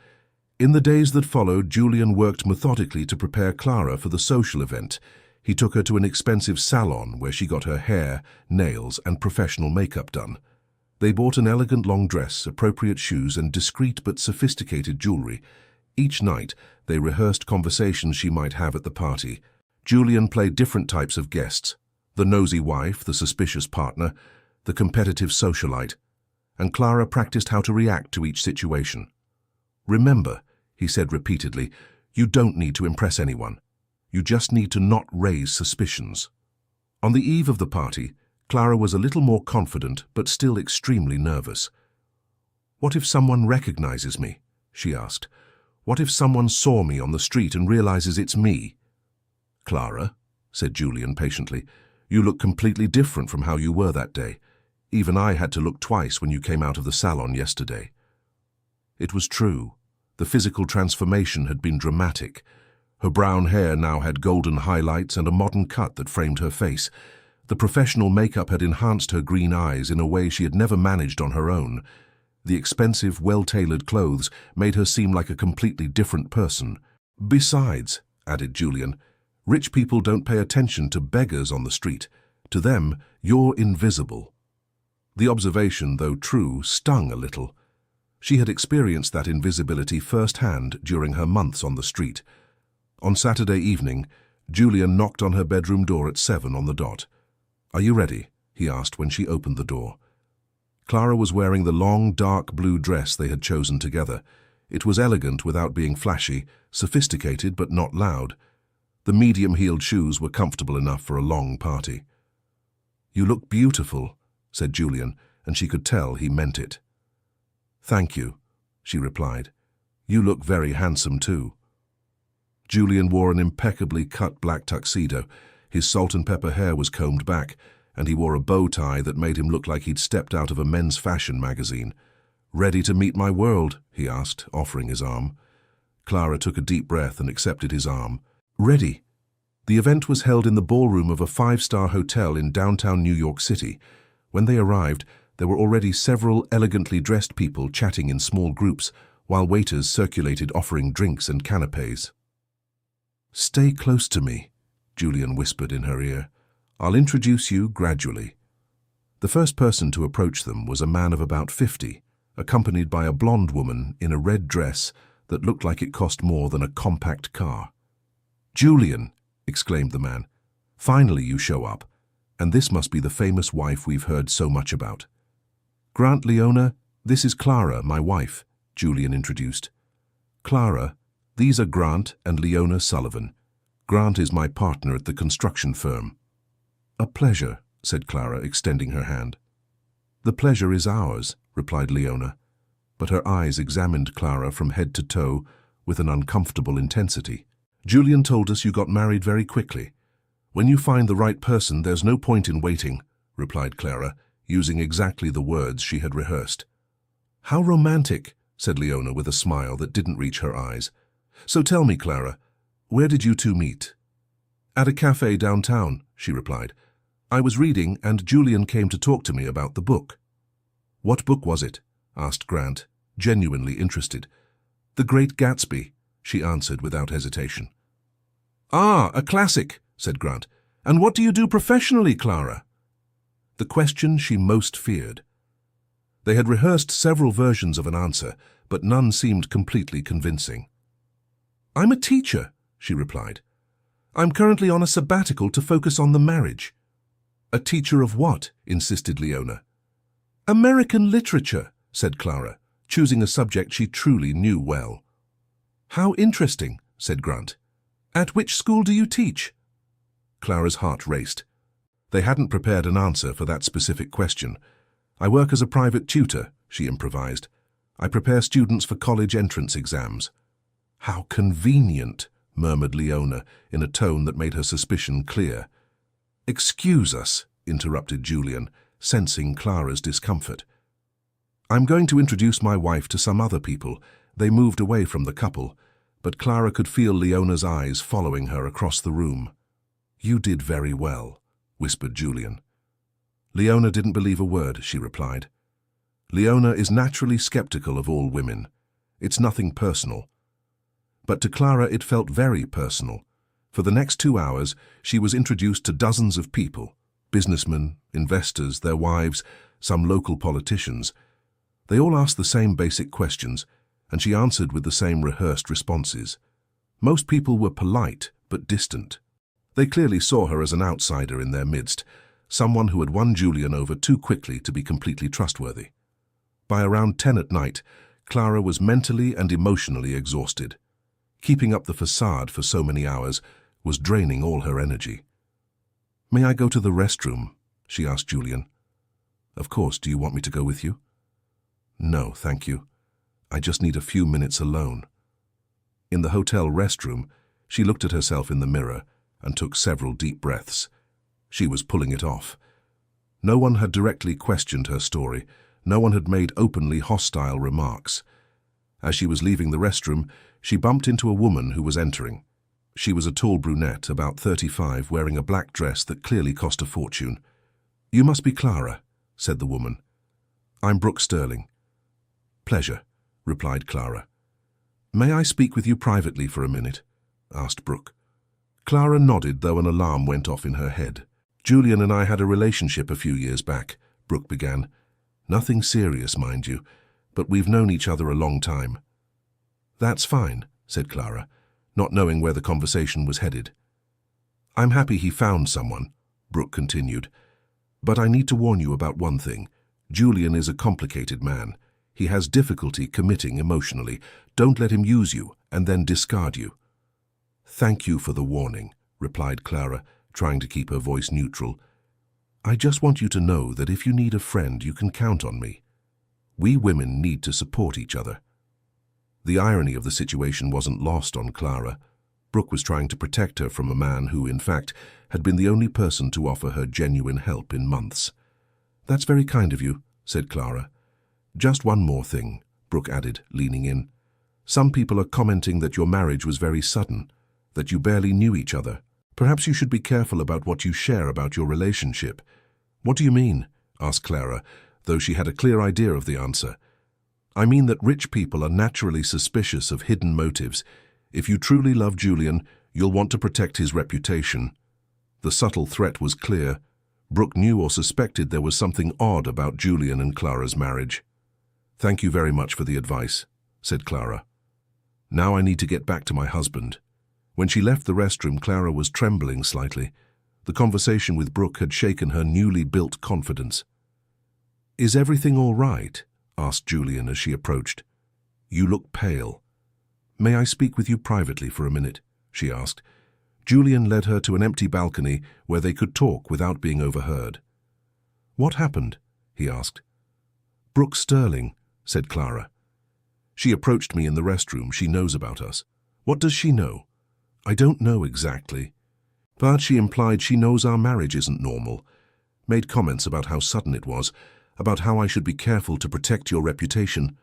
In the days that followed, Julian worked methodically to prepare Clara for the social event. He took her to an expensive salon where she got her hair, nails, and professional makeup done. They bought an elegant long dress, appropriate shoes, and discreet but sophisticated jewelry. Each night, they rehearsed conversations she might have at the party. Julian played different types of guests: the nosy wife, the suspicious partner, the competitive socialite, and Clara practiced how to react to each situation. Remember, he said repeatedly, you don't need to impress anyone. You just need to not raise suspicions. On the eve of the party, Clara was a little more confident but still extremely nervous. What if someone recognizes me? She asked. What if someone saw me on the street and realizes it's me? Clara, said Julian patiently, you look completely different from how you were that day. Even I had to look twice when you came out of the salon yesterday. It was true. The physical transformation had been dramatic. Her brown hair now had golden highlights and a modern cut that framed her face. The professional makeup had enhanced her green eyes in a way she had never managed on her own. The expensive, well-tailored clothes made her seem like a completely different person. Besides, added Julian, rich people don't pay attention to beggars on the street. To them, you're invisible. The observation, though true, stung a little. She had experienced that invisibility firsthand during her months on the street. On Saturday evening, Julian knocked on her bedroom door at 7 on the dot. Are you ready? He asked when she opened the door. Clara was wearing the long, dark blue dress they had chosen together. It was elegant without being flashy, sophisticated but not loud. The medium-heeled shoes were comfortable enough for a long party. You look beautiful, said Julian, and she could tell he meant it. Thank you, she replied. You look very handsome too. Julian wore an impeccably cut black tuxedo. His salt-and-pepper hair was combed back, and he wore a bow tie that made him look like he'd stepped out of a men's fashion magazine. Ready to meet my world? He asked, offering his arm. Clara took a deep breath and accepted his arm. Ready. The event was held in the ballroom of a 5-star hotel in downtown New York City. When they arrived, there were already several elegantly dressed people chatting in small groups, while waiters circulated offering drinks and canapes. Stay close to me, Julian whispered in her ear. I'll introduce you gradually. The first person to approach them was a man of about 50, accompanied by a blonde woman in a red dress that looked like it cost more than a compact car. Julian, exclaimed the man, finally you show up, and this must be the famous wife we've heard so much about. Grant Leona, this is Clara, my wife, Julian introduced. Clara, these are Grant and Leona Sullivan. Grant is my partner at the construction firm. A pleasure, said Clara, extending her hand. The pleasure is ours, replied Leona, but her eyes examined Clara from head to toe with an uncomfortable intensity. Julian told us you got married very quickly. When you find the right person, there's no point in waiting, replied Clara, using exactly the words she had rehearsed. How romantic, said Leona with a smile that didn't reach her eyes. So tell me, Clara, where did you two meet? At a cafe downtown, she replied. I was reading and Julian came to talk to me about the book. What book was it? Asked Grant, genuinely interested. The Great Gatsby, she answered without hesitation. Ah, a classic, said Grant. And what do you do professionally, Clara? The question she most feared. They had rehearsed several versions of an answer, but none seemed completely convincing. I'm a teacher, she replied. I'm currently on a sabbatical to focus on the marriage. A teacher of what? Insisted Leona. American literature, said Clara, choosing a subject she truly knew well. How interesting, said Grant. At which school do you teach? Clara's heart raced. They hadn't prepared an answer for that specific question. I work as a private tutor, she improvised. I prepare students for college entrance exams. How convenient, murmured Leona in a tone that made her suspicion clear. Excuse us, interrupted Julian, sensing Clara's discomfort. I'm going to introduce my wife to some other people. They moved away from the couple, but Clara could feel Leona's eyes following her across the room. You did very well, whispered Julian. Leona didn't believe a word, she replied. Leona is naturally skeptical of all women. It's nothing personal. But to Clara it felt very personal. For the next 2 hours, she was introduced to dozens of people, businessmen, investors, their wives, some local politicians. They all asked the same basic questions, and she answered with the same rehearsed responses. Most people were polite but distant. They clearly saw her as an outsider in their midst, someone who had won Julian over too quickly to be completely trustworthy. By around 10 at night, Clara was mentally and emotionally exhausted. Keeping up the facade for so many hours was draining all her energy. "May I go to the restroom?" she asked Julian. "Of course. Do you want me to go with you?" "No, thank you. I just need a few minutes alone." In the hotel restroom, she looked at herself in the mirror and took several deep breaths. She was pulling it off. No one had directly questioned her story. No one had made openly hostile remarks. As she was leaving the restroom, she bumped into a woman who was entering. She was a tall brunette, about 35, wearing a black dress that clearly cost a fortune. "You must be Clara," said the woman. "I'm Brooke Sterling." "Pleasure," replied Clara. "May I speak with you privately for a minute?" asked Brooke. Clara nodded, though an alarm went off in her head. "Julian and I had a relationship a few years back," Brooke began. "Nothing serious, mind you, but we've known each other a long time." "That's fine," said Clara, not knowing where the conversation was headed. "I'm happy he found someone," Brooke continued. "But I need to warn you about one thing. Julian is a complicated man. He has difficulty committing emotionally. Don't let him use you and then discard you." "Thank you for the warning," replied Clara, trying to keep her voice neutral. "I just want you to know that if you need a friend, you can count on me. We women need to support each other." The irony of the situation wasn't lost on Clara. Brooke was trying to protect her from a man who, in fact, had been the only person to offer her genuine help in months. "That's very kind of you," said Clara. "Just one more thing," Brooke added, leaning in. "Some people are commenting that your marriage was very sudden, that you barely knew each other. Perhaps you should be careful about what you share about your relationship." "What do you mean?" asked Clara, though she had a clear idea of the answer. "I mean that rich people are naturally suspicious of hidden motives. If you truly love Julian, you'll want to protect his reputation." The subtle threat was clear. Brooke knew or suspected there was something odd about Julian and Clara's marriage. "Thank you very much for the advice," said Clara. "Now I need to get back to my husband." When she left the restroom, Clara was trembling slightly. The conversation with Brooke had shaken her newly built confidence. "Is everything all right?" asked Julian as she approached. "You look pale." "May I speak with you privately for a minute?" she asked. Julian led her to an empty balcony where they could talk without being overheard. "What happened?" he asked. "Brooke Sterling," said Clara. "She approached me in the restroom. She knows about us." "What does she know?" "I don't know exactly. But she implied she knows our marriage isn't normal. Made comments about how sudden it was, about how I should be careful to protect your reputation."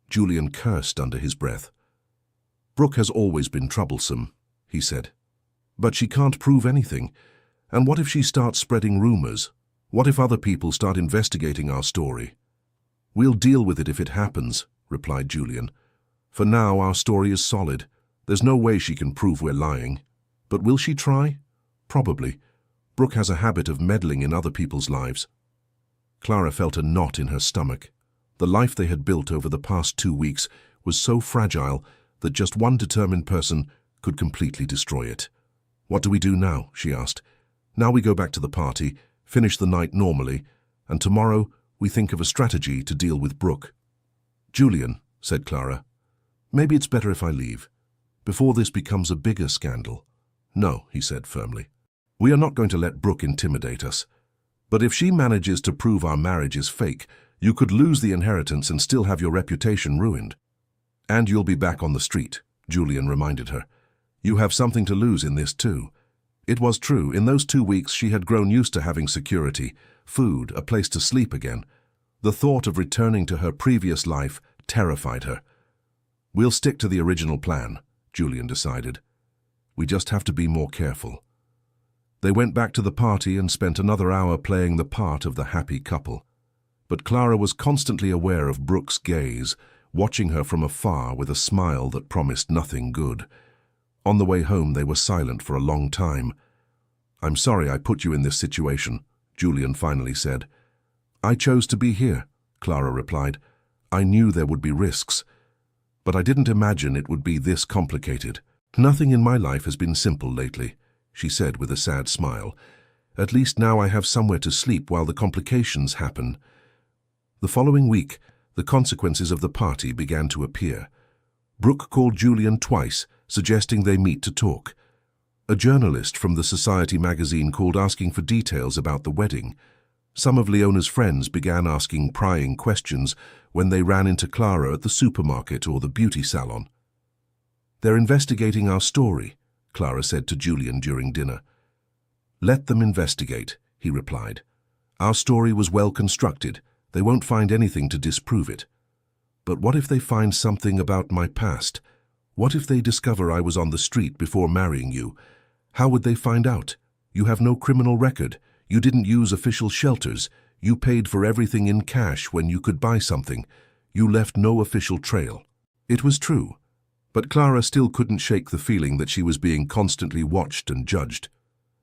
Julian cursed under his breath. "Brooke has always been troublesome," he said. "But she can't prove anything. And what if she starts spreading rumors? What if other people start investigating our story?" "We'll deal with it if it happens," replied Julian. "For now, our story is solid. There's no way she can prove we're lying. But will she try? Probably. Brooke has a habit of meddling in other people's lives." Clara felt a knot in her stomach. The life they had built over the past 2 weeks was so fragile that just one determined person could completely destroy it. "What do we do now?" she asked. "Now we go back to the party, finish the night normally, and tomorrow we think of a strategy to deal with Brooke." "Julian," said Clara, "maybe it's better if I leave, before this becomes a bigger scandal." "No," he said firmly. We are not going to let Brooke intimidate us. But if she manages to prove our marriage is fake, you could lose the inheritance and still have your reputation ruined. And you'll be back on the street, Julian reminded her. You have something to lose in this too. It was true, in those 2 weeks she had grown used to having security, food, a place to sleep again. The thought of returning to her previous life terrified her. We'll stick to the original plan, Julian decided. We just have to be more careful. They went back to the party and spent another hour playing the part of the happy couple. But Clara was constantly aware of Brooke's gaze, watching her from afar with a smile that promised nothing good. On the way home they were silent for a long time. "I'm sorry I put you in this situation," Julian finally said. "I chose to be here," Clara replied. "I knew there would be risks, but I didn't imagine it would be this complicated. Nothing in my life has been simple lately," she said with a sad smile. "At least now I have somewhere to sleep while the complications happen." The following week, the consequences of the party began to appear. Brooke called Julian twice, suggesting they meet to talk. A journalist from the Society magazine called asking for details about the wedding. Some of Leona's friends began asking prying questions when they ran into Clara at the supermarket or the beauty salon. "They're investigating our story," Clara said to Julian during dinner. "Let them investigate," he replied. "Our story was well constructed. They won't find anything to disprove it. But what if they find something about my past? What if they discover I was on the street before marrying you? How would they find out? You have no criminal record. You didn't use official shelters. You paid for everything in cash when you could buy something. You left no official trail." It was true, but Clara still couldn't shake the feeling that she was being constantly watched and judged.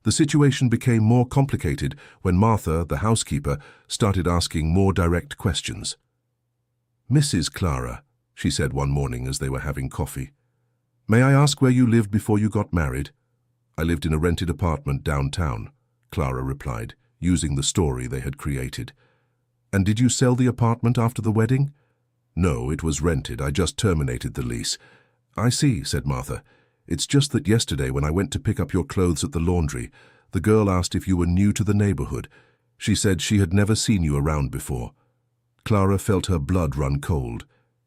The situation became more complicated when Martha, the housekeeper, started asking more direct questions. "Mrs. Clara," she said one morning as they were having coffee, "may I ask where you lived before you got married?" "I lived in a rented apartment downtown," Clara replied, using the story they had created. "And did you sell the apartment after the wedding?" "No, it was rented. I just terminated the lease." "I see," said Martha. "It's just that yesterday when I went to pick up your clothes at the laundry, the girl asked if you were new to the neighborhood. She said she had never seen you around before." Clara felt her blood run cold.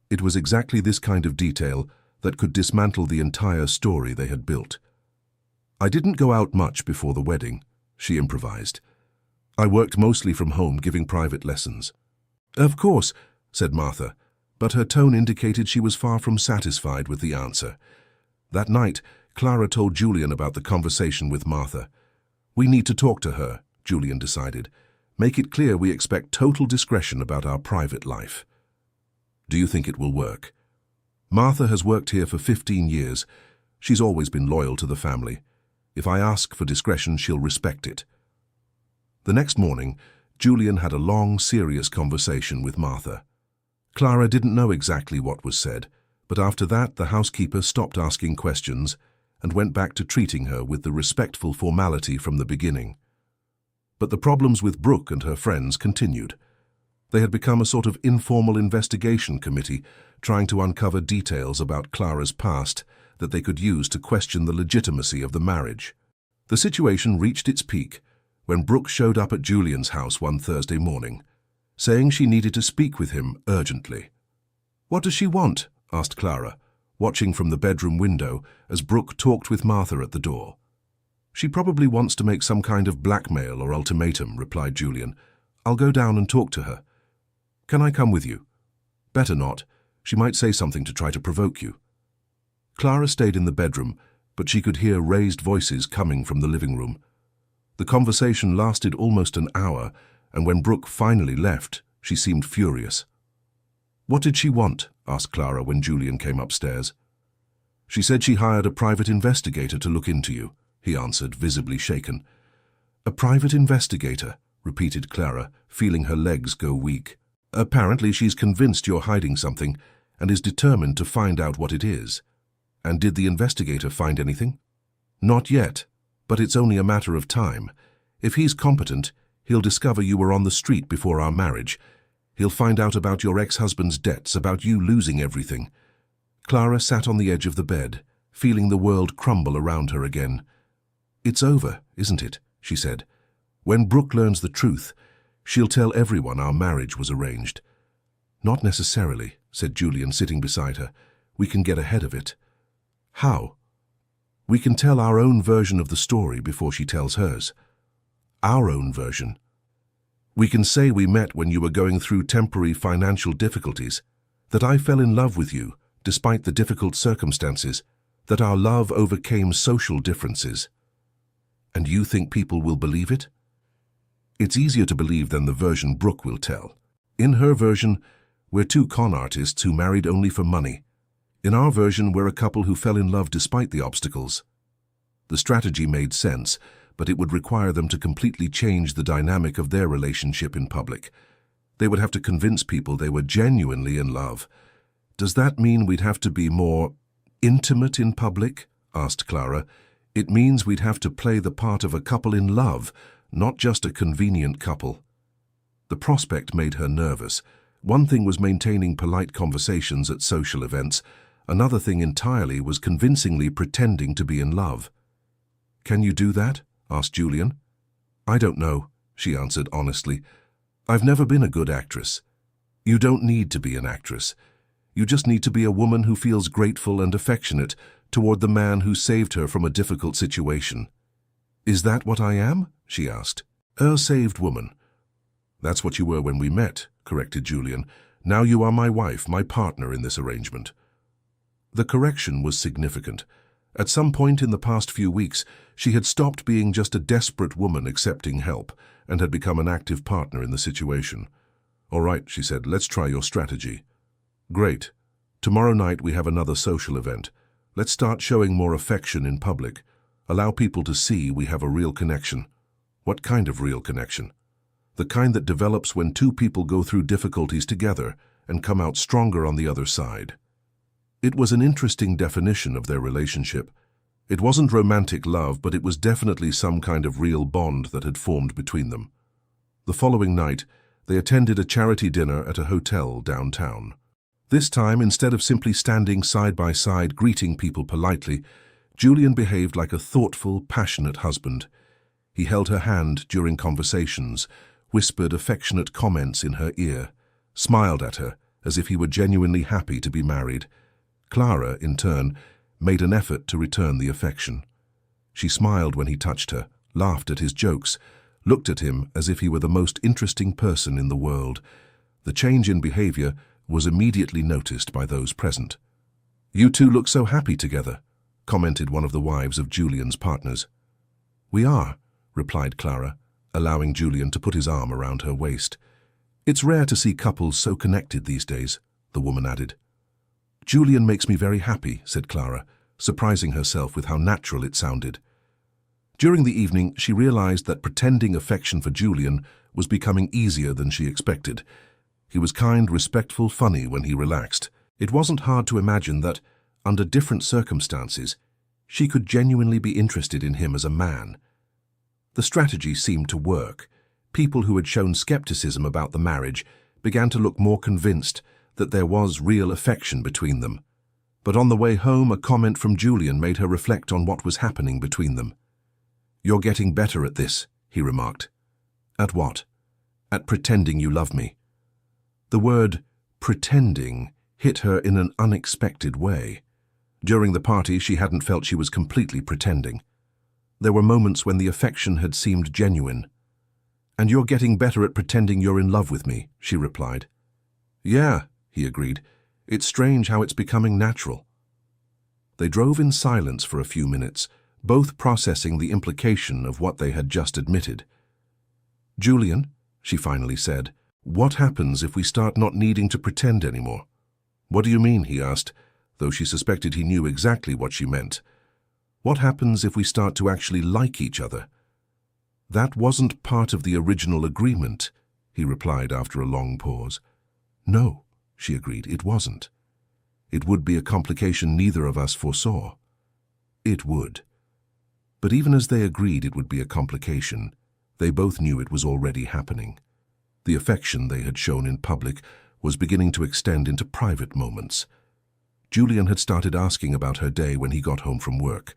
It was exactly this kind of detail that could dismantle the entire story they had built. "I didn't go out much before the wedding," she improvised. "I worked mostly from home giving private lessons." "Of course," said Martha, but her tone indicated she was far from satisfied with the answer. That night, Clara told Julian about the conversation with Martha. "We need to talk to her," Julian decided. "Make it clear we expect total discretion about our private life." "Do you think it will work?" "Martha has worked here for 15 years. She's always been loyal to the family. If I ask for discretion, she'll respect it." The next morning, Julian had a long, serious conversation with Martha. Clara didn't know exactly what was said, but after that the housekeeper stopped asking questions and went back to treating her with the respectful formality from the beginning. But the problems with Brooke and her friends continued. They had become a sort of informal investigation committee, trying to uncover details about Clara's past that they could use to question the legitimacy of the marriage. The situation reached its peak when Brooke showed up at Julian's house one Thursday morning, saying she needed to speak with him urgently. "What does she want?" asked Clara, watching from the bedroom window as Brooke talked with Martha at the door. "She probably wants to make some kind of blackmail or ultimatum," replied Julian. "I'll go down and talk to her." "Can I come with you?" "Better not. She might say something to try to provoke you." Clara stayed in the bedroom, but she could hear raised voices coming from the living room. The conversation lasted almost an hour, and when Brooke finally left, she seemed furious. "What did she want?" asked Clara when Julian came upstairs. "She said she hired a private investigator to look into you," he answered, visibly shaken. "A private investigator," repeated Clara, feeling her legs go weak. "Apparently she's convinced you're hiding something and is determined to find out what it is. And did the investigator find anything?" "Not yet, but it's only a matter of time. If he's competent, he'll discover you were on the street before our marriage. He'll find out about your ex-husband's debts, about you losing everything." Clara sat on the edge of the bed, feeling the world crumble around her again. "It's over, isn't it?" she said. "When Brooke learns the truth, she'll tell everyone our marriage was arranged." "Not necessarily," said Julian, sitting beside her. "We can get ahead of it." "How?" "We can tell our own version of the story before she tells hers." "Our own version?" "We can say we met when you were going through temporary financial difficulties, that I fell in love with you despite the difficult circumstances, that our love overcame social differences." "And you think people will believe it?" "It's easier to believe than the version Brooke will tell. In her version, we're two con artists who married only for money. In our version, we're a couple who fell in love despite the obstacles." The strategy made sense, but it would require them to completely change the dynamic of their relationship in public. They would have to convince people they were genuinely in love. "Does that mean we'd have to be more intimate in public?" asked Clara. "It means we'd have to play the part of a couple in love, not just a convenient couple." The prospect made her nervous. One thing was maintaining polite conversations at social events. Another thing entirely was convincingly pretending to be in love. "Can you do that?" asked Julian. "I don't know," she answered honestly. "I've never been a good actress." "You don't need to be an actress. You just need to be a woman who feels grateful and affectionate toward the man who saved her from a difficult situation." "Is that what I am?" she asked. "A saved woman." "That's what you were when we met," corrected Julian. "Now you are my wife, my partner in this arrangement." The correction was significant. At some point in the past few weeks, she had stopped being just a desperate woman accepting help and had become an active partner in the situation. "All right," she said, "let's try your strategy." "Great. Tomorrow night we have another social event. Let's start showing more affection in public. Allow people to see we have a real connection." "What kind of real connection?" "The kind that develops when two people go through difficulties together and come out stronger on the other side." It was an interesting definition of their relationship. It wasn't romantic love, but it was definitely some kind of real bond that had formed between them. The following night, they attended a charity dinner at a hotel downtown. This time, instead of simply standing side by side greeting people politely, Julian behaved like a thoughtful, passionate husband. He held her hand during conversations, whispered affectionate comments in her ear, smiled at her as if he were genuinely happy to be married. Clara, in turn, made an effort to return the affection. She smiled when he touched her, laughed at his jokes, looked at him as if he were the most interesting person in the world. The change in behavior was immediately noticed by those present. "You two look so happy together," commented one of the wives of Julian's partners. "We are," replied Clara, allowing Julian to put his arm around her waist. "It's rare to see couples so connected these days," the woman added. "Julian makes me very happy," said Clara, surprising herself with how natural it sounded. During the evening, she realized that pretending affection for Julian was becoming easier than she expected. He was kind, respectful, funny when he relaxed. It wasn't hard to imagine that, under different circumstances, she could genuinely be interested in him as a man. The strategy seemed to work. People who had shown skepticism about the marriage began to look more convinced that there was real affection between them. But on the way home, a comment from Julian made her reflect on what was happening between them. "You're getting better at this," he remarked. "At what?" "At pretending you love me." The word pretending hit her in an unexpected way. During the party, she hadn't felt she was completely pretending. There were moments when the affection had seemed genuine. "And you're getting better at pretending you're in love with me," she replied. "Yeah," he agreed. "It's strange how it's becoming natural." They drove in silence for a few minutes, both processing the implication of what they had just admitted. "Julian," she finally said, "what happens if we start not needing to pretend anymore?" "What do you mean?" he asked, though she suspected he knew exactly what she meant. "What happens if we start to actually like each other?" "That wasn't part of the original agreement," he replied after a long pause. "No," she agreed, "it wasn't. It would be a complication neither of us foresaw." It would. But even as they agreed it would be a complication, they both knew it was already happening. The affection they had shown in public was beginning to extend into private moments. Julian had started asking about her day when he got home from work.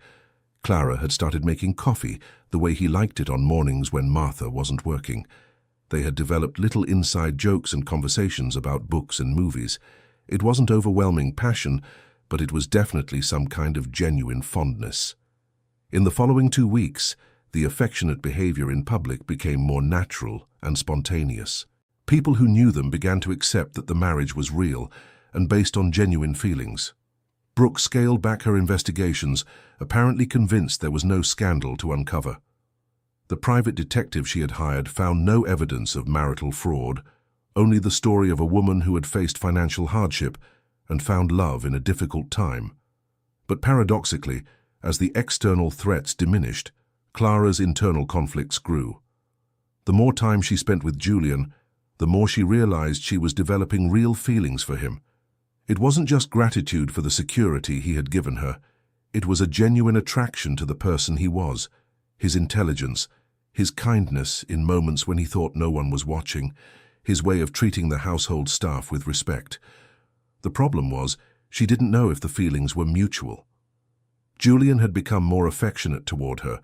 Clara had started making coffee the way he liked it on mornings when Martha wasn't working. They had developed little inside jokes and conversations about books and movies. It wasn't overwhelming passion, but it was definitely some kind of genuine fondness. In the following 2 weeks, the affectionate behavior in public became more natural and spontaneous. People who knew them began to accept that the marriage was real and based on genuine feelings. Brooke scaled back her investigations, apparently convinced there was no scandal to uncover. The private detective she had hired found no evidence of marital fraud, only the story of a woman who had faced financial hardship and found love in a difficult time. But paradoxically, as the external threats diminished, Clara's internal conflicts grew. The more time she spent with Julian, the more she realized she was developing real feelings for him. It wasn't just gratitude for the security he had given her. It was a genuine attraction to the person he was, his intelligence, his kindness in moments when he thought no one was watching, his way of treating the household staff with respect. The problem was, she didn't know if the feelings were mutual. Julian had become more affectionate toward her,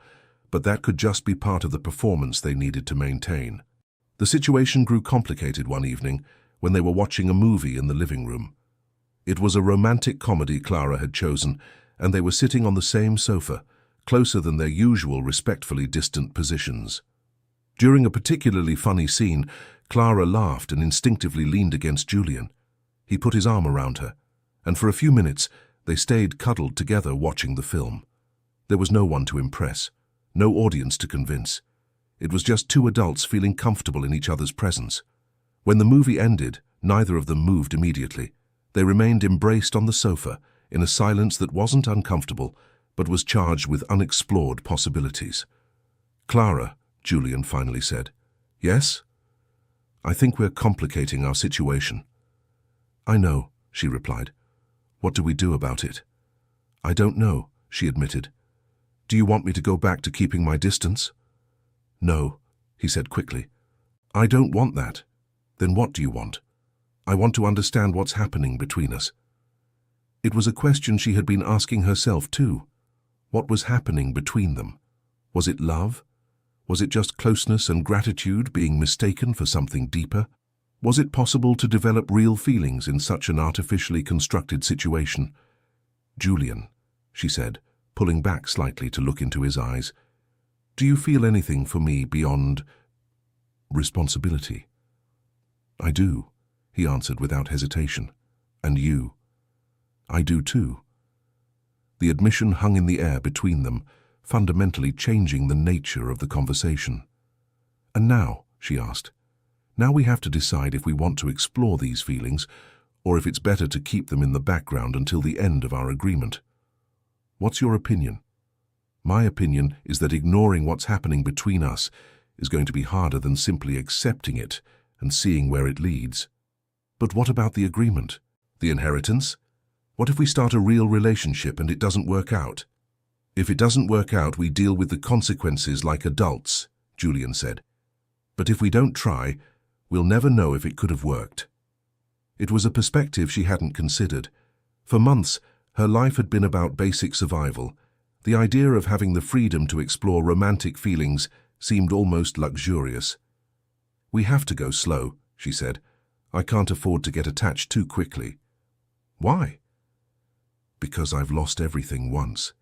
but that could just be part of the performance they needed to maintain. The situation grew complicated one evening when they were watching a movie in the living room. It was a romantic comedy Clara had chosen, and they were sitting on the same sofa, closer than their usual respectfully distant positions. During a particularly funny scene, Clara laughed and instinctively leaned against Julian. He put his arm around her, and for a few minutes they stayed cuddled together watching the film. There was no one to impress, no audience to convince. It was just two adults feeling comfortable in each other's presence. When the movie ended, neither of them moved immediately. They remained embraced on the sofa, in a silence that wasn't uncomfortable, but was charged with unexplored possibilities. "Clara," Julian finally said. "Yes?" "I think we're complicating our situation." "I know," she replied. "What do we do about it?" "I don't know," she admitted. "Do you want me to go back to keeping my distance?" "No," he said quickly. "I don't want that. Then what do you want?" "I want to understand what's happening between us." It was a question she had been asking herself too. What was happening between them? Was it love? Was it just closeness and gratitude being mistaken for something deeper? Was it possible to develop real feelings in such an artificially constructed situation? "Julian," she said, pulling back slightly to look into his eyes, "do you feel anything for me beyond responsibility?" "I do," he answered without hesitation. "And you?" "I do too." The admission hung in the air between them, fundamentally changing the nature of the conversation. "And now," she asked, "now we have to decide if we want to explore these feelings, or if it's better to keep them in the background until the end of our agreement. What's your opinion?" "My opinion is that ignoring what's happening between us is going to be harder than simply accepting it and seeing where it leads." "But what about the agreement? The inheritance? What if we start a real relationship and it doesn't work out?" "If it doesn't work out, we deal with the consequences like adults," Julian said. "But if we don't try, we'll never know if it could have worked." It was a perspective she hadn't considered. For months, her life had been about basic survival. The idea of having the freedom to explore romantic feelings seemed almost luxurious. "We have to go slow," she said. "I can't afford to get attached too quickly." "Why?" "Because I've lost everything once.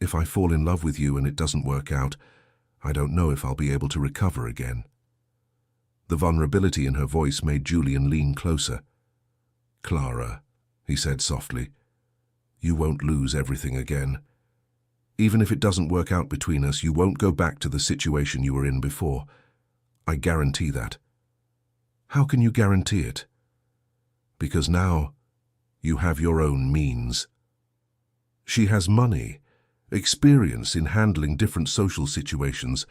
If I fall in love with you and it doesn't work out, I don't know if I'll be able to recover again." The vulnerability in her voice made Julian lean closer. "Clara," he said softly, "you won't lose everything again. Even if it doesn't work out between us, you won't go back to the situation you were in before. I guarantee that." "How can you guarantee it?" "Because now you have your own means." She has money, experience in handling different social situations.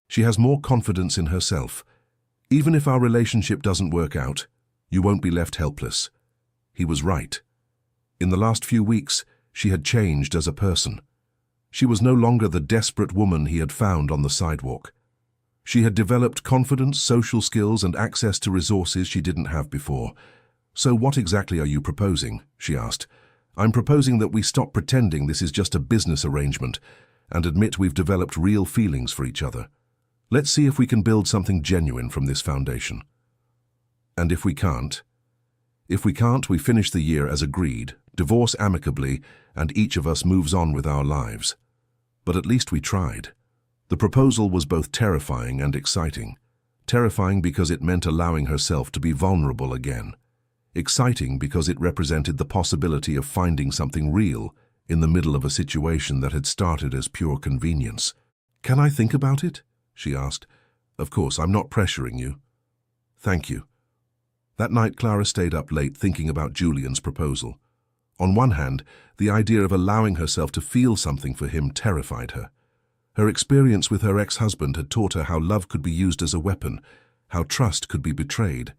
She has more confidence in herself. Even if our relationship doesn't work out, you won't be left helpless. He was right. In the last few weeks, she had changed as a person. She was no longer the desperate woman he had found on the sidewalk. She had developed confidence, social skills, and access to resources she didn't have before. "So what exactly are you proposing?" she asked. "I'm proposing that we stop pretending this is just a business arrangement. and admit we've developed real feelings for each other. Let's see if we can build something genuine from this foundation. And if we can't, we finish the year as agreed, divorce amicably, and each of us moves on with our lives. But at least we tried. The proposal was both terrifying and exciting. Terrifying because it meant allowing herself to be vulnerable again. Exciting because it represented the possibility of finding something real in the middle of a situation that had started as pure convenience. "Can I think about it?" she asked. "Of course, I'm not pressuring you." "Thank you." That night, Clara stayed up late thinking about Julian's proposal. On one hand, the idea of allowing herself to feel something for him terrified her. Her experience with her ex-husband had taught her how love could be used as a weapon, how trust could be betrayed.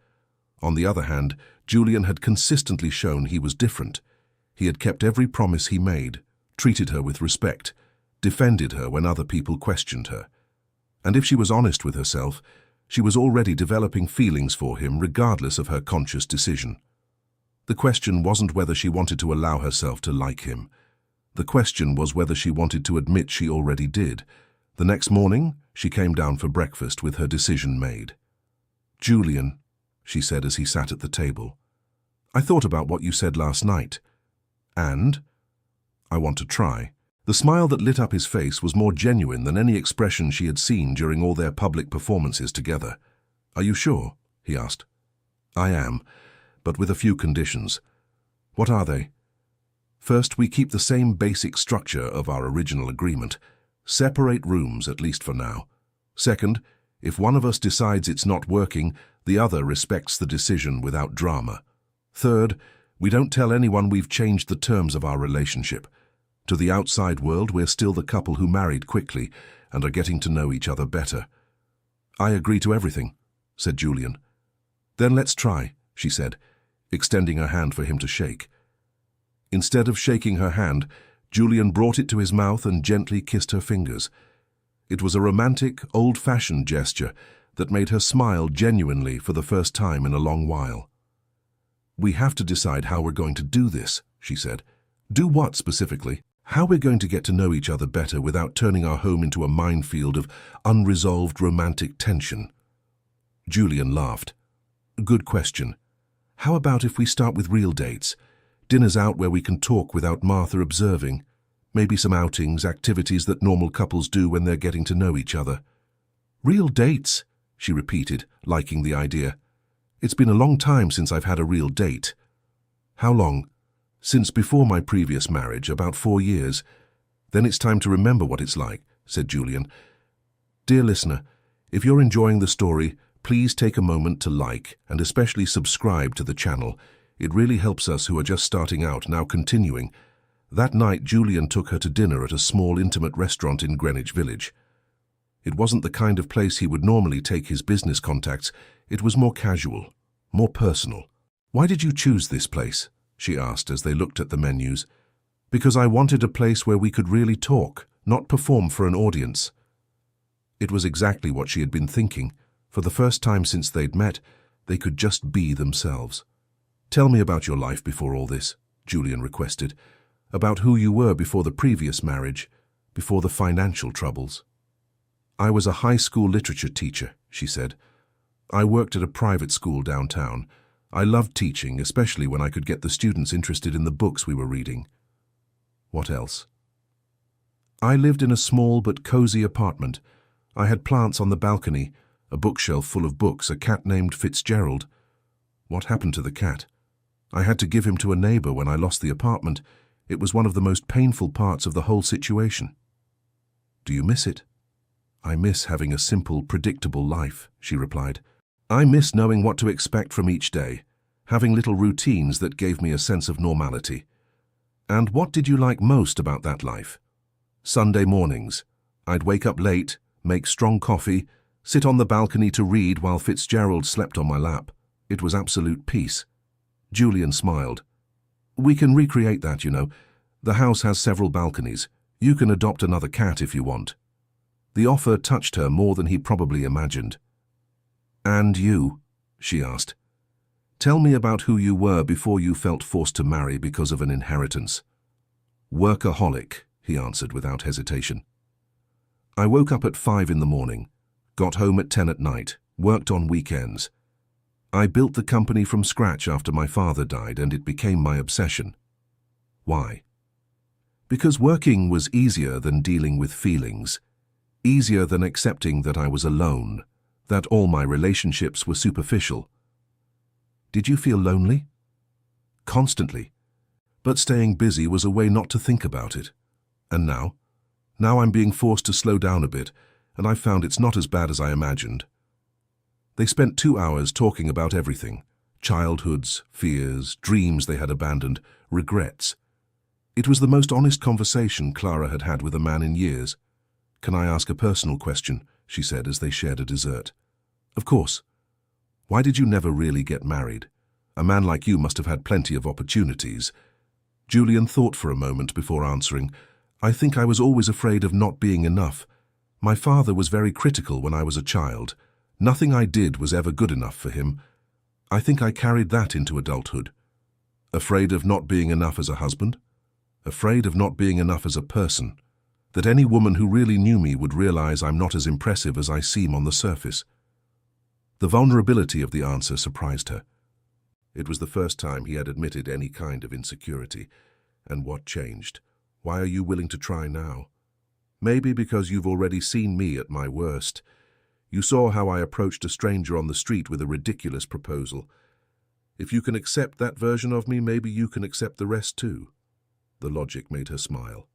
On the other hand, Julian had consistently shown he was different. He had kept every promise he made, treated her with respect, defended her when other people questioned her. And if she was honest with herself, she was already developing feelings for him regardless of her conscious decision. The question wasn't whether she wanted to allow herself to like him. The question was whether she wanted to admit she already did. The next morning, she came down for breakfast with her decision made. "Julian," she said as he sat at the table, "I thought about what you said last night. And I want to try." The smile that lit up his face was more genuine than any expression she had seen during all their public performances together. "Are you sure?" he asked. "I am, but with a few conditions." "What are they?" "First, we keep the same basic structure of our original agreement. Separate rooms, at least for now. Second, if one of us decides it's not working, the other respects the decision without drama. Third, we don't tell anyone we've changed the terms of our relationship. To the outside world, we're still the couple who married quickly and are getting to know each other better." "I agree to everything," said Julian. "Then let's try," she said, extending her hand for him to shake. Instead of shaking her hand, Julian brought it to his mouth and gently kissed her fingers. It was a romantic, old-fashioned gesture that made her smile genuinely for the first time in a long while. "We have to decide how we're going to do this," she said. "Do what specifically? How we're going to get to know each other better without turning our home into a minefield of unresolved romantic tension." Julian laughed. "Good question. How about if we start with real dates? Dinners out where we can talk without Martha observing. Maybe some outings, activities that normal couples do when they're getting to know each other." "Real dates," she repeated, liking the idea. "It's been a long time since I've had a real date." "How long?" "Since before my previous marriage, about 4 years. Then it's time to remember what it's like," said Julian. Dear listener, if you're enjoying the story, please take a moment to like and especially subscribe to the channel. It really helps us who are just starting out now continuing. That night, Julian took her to dinner at a small, intimate restaurant in Greenwich Village. It wasn't the kind of place he would normally take his business contacts. It was more casual, more personal. "Why did you choose this place?" she asked as they looked at the menus. "Because I wanted a place where we could really talk, not perform for an audience." It was exactly what she had been thinking. For the first time since they'd met, they could just be themselves. "Tell me about your life before all this," Julian requested. "About who you were before the previous marriage, before the financial troubles." "I was a high school literature teacher," she said. "I worked at a private school downtown. I loved teaching, especially when I could get the students interested in the books we were reading." "What else?" "I lived in a small but cozy apartment. I had plants on the balcony, a bookshelf full of books, a cat named Fitzgerald." "What happened to the cat?" "I had to give him to a neighbor when I lost the apartment. It was one of the most painful parts of the whole situation." "Do you miss it?" "I miss having a simple, predictable life," she replied. "I miss knowing what to expect from each day, having little routines that gave me a sense of normality." "And what did you like most about that life?" "Sunday mornings. I'd wake up late, make strong coffee, sit on the balcony to read while Fitzgerald slept on my lap. It was absolute peace." Julian smiled. "We can recreate that, you know. The house has several balconies. You can adopt another cat if you want." The offer touched her more than he probably imagined. "And you?" she asked. "Tell me about who you were before you felt forced to marry because of an inheritance." "Workaholic," he answered without hesitation. I woke up at 5 in the morning, got home at 10 at night, worked on weekends. I built the company from scratch after my father died, and it became my obsession. Why? Because working was easier than dealing with feelings, easier than accepting that I was alone, that all my relationships were superficial. Did you feel lonely? Constantly. But staying busy was a way not to think about it. And now? Now I'm being forced to slow down a bit, and I've found it's not as bad as I imagined. They spent 2 hours talking about everything: childhoods, fears, dreams they had abandoned, regrets. It was the most honest conversation Clara had had with a man in years. "Can I ask a personal question?" she said as they shared a dessert. "Of course. Why did you never really get married? A man like you must have had plenty of opportunities." Julian thought for a moment before answering. "I think I was always afraid of not being enough. My father was very critical when I was a child. Nothing I did was ever good enough for him. I think I carried that into adulthood. Afraid of not being enough as a husband? Afraid of not being enough as a person. That any woman who really knew me would realize I'm not as impressive as I seem on the surface." The vulnerability of the answer surprised her. It was the first time he had admitted any kind of insecurity. "And what changed? Why are you willing to try now?" "Maybe because you've already seen me at my worst. You saw how I approached a stranger on the street with a ridiculous proposal. If you can accept that version of me, maybe you can accept the rest too." The logic made her smile.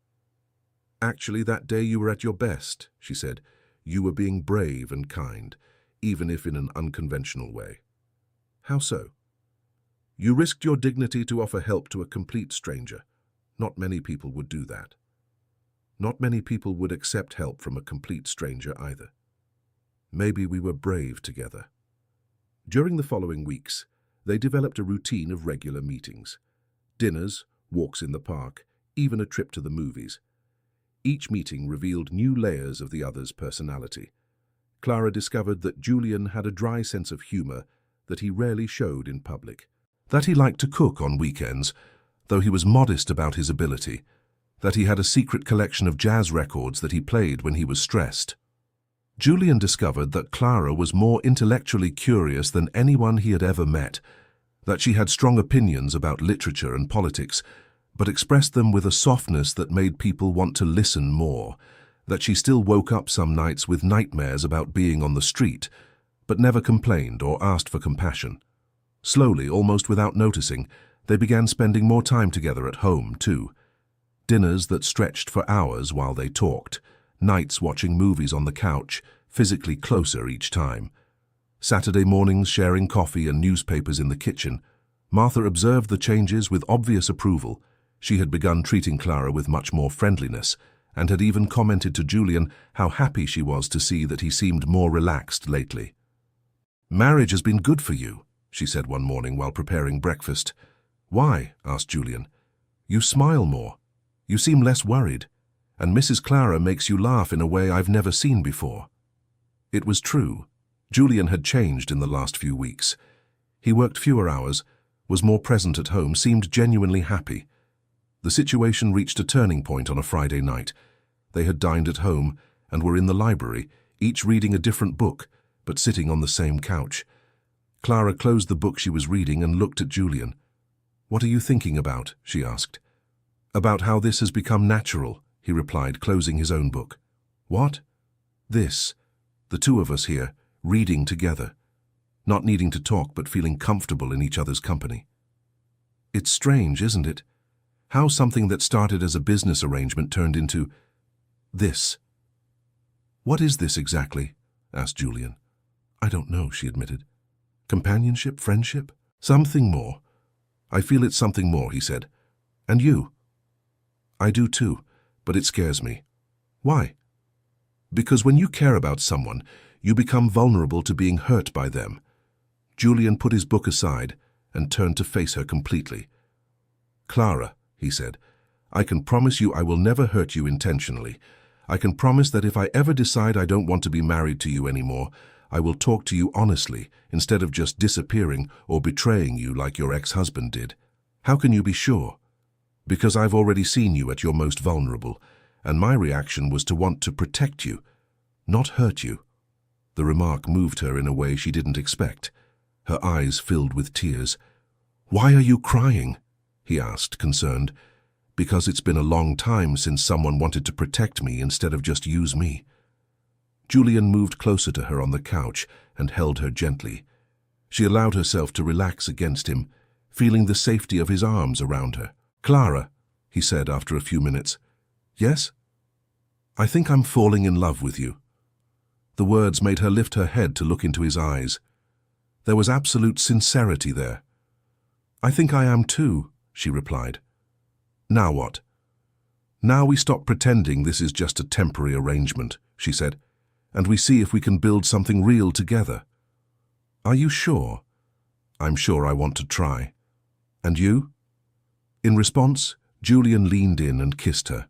"Actually, that day you were at your best," she said. "You were being brave and kind, even if in an unconventional way." "How so?" "You risked your dignity to offer help to a complete stranger. Not many people would do that. Not many people would accept help from a complete stranger either. Maybe we were brave together." During the following weeks, they developed a routine of regular meetings. Dinners, walks in the park, even a trip to the movies. Each meeting revealed new layers of the other's personality. Clara discovered that Julian had a dry sense of humor that he rarely showed in public. That he liked to cook on weekends, though he was modest about his ability. That he had a secret collection of jazz records that he played when he was stressed. Julian discovered that Clara was more intellectually curious than anyone he had ever met, that she had strong opinions about literature and politics, but expressed them with a softness that made people want to listen more, that she still woke up some nights with nightmares about being on the street, but never complained or asked for compassion. Slowly, almost without noticing, they began spending more time together at home, too. Dinners that stretched for hours while they talked, nights watching movies on the couch, physically closer each time. Saturday mornings sharing coffee and newspapers in the kitchen. Martha observed the changes with obvious approval. She had begun treating Clara with much more friendliness, and had even commented to Julian how happy she was to see that he seemed more relaxed lately. "Marriage has been good for you," she said one morning while preparing breakfast. "Why?" asked Julian. "You smile more. You seem less worried. And Mrs. Clara makes you laugh in a way I've never seen before." It was true. Julian had changed in the last few weeks. He worked fewer hours, was more present at home, seemed genuinely happy. The situation reached a turning point on a Friday night. They had dined at home and were in the library, each reading a different book, but sitting on the same couch. Clara closed the book she was reading and looked at Julian. "What are you thinking about?" she asked. "About how this has become natural," he replied, closing his own book. "What?" "This. The two of us here, reading together. Not needing to talk, but feeling comfortable in each other's company. It's strange, isn't it? How something that started as a business arrangement turned into this." "What is this exactly?" asked Julian. "I don't know," she admitted. "Companionship, friendship? Something more." "I feel it's something more," he said. "And you?" "I do too, but it scares me." "Why?" "Because when you care about someone, you become vulnerable to being hurt by them." Julian put his book aside and turned to face her completely. "Clara," he said, "I can promise you I will never hurt you intentionally. I can promise that if I ever decide I don't want to be married to you anymore, I will talk to you honestly instead of just disappearing or betraying you like your ex-husband did." "How can you be sure?" "Because I've already seen you at your most vulnerable, and my reaction was to want to protect you, not hurt you." The remark moved her in a way she didn't expect. Her eyes filled with tears. "Why are you crying?" he asked, concerned. "Because it's been a long time since someone wanted to protect me instead of just use me." Julian moved closer to her on the couch and held her gently. She allowed herself to relax against him, feeling the safety of his arms around her. "Clara," he said after a few minutes. "Yes? I think I'm falling in love with you." The words made her lift her head to look into his eyes. There was absolute sincerity there. "I think I am too," she replied. "Now what?" "Now we stop pretending this is just a temporary arrangement," she said, "and we see if we can build something real together." "Are you sure?" "I'm sure I want to try." "And you?" In response, Julian leaned in and kissed her.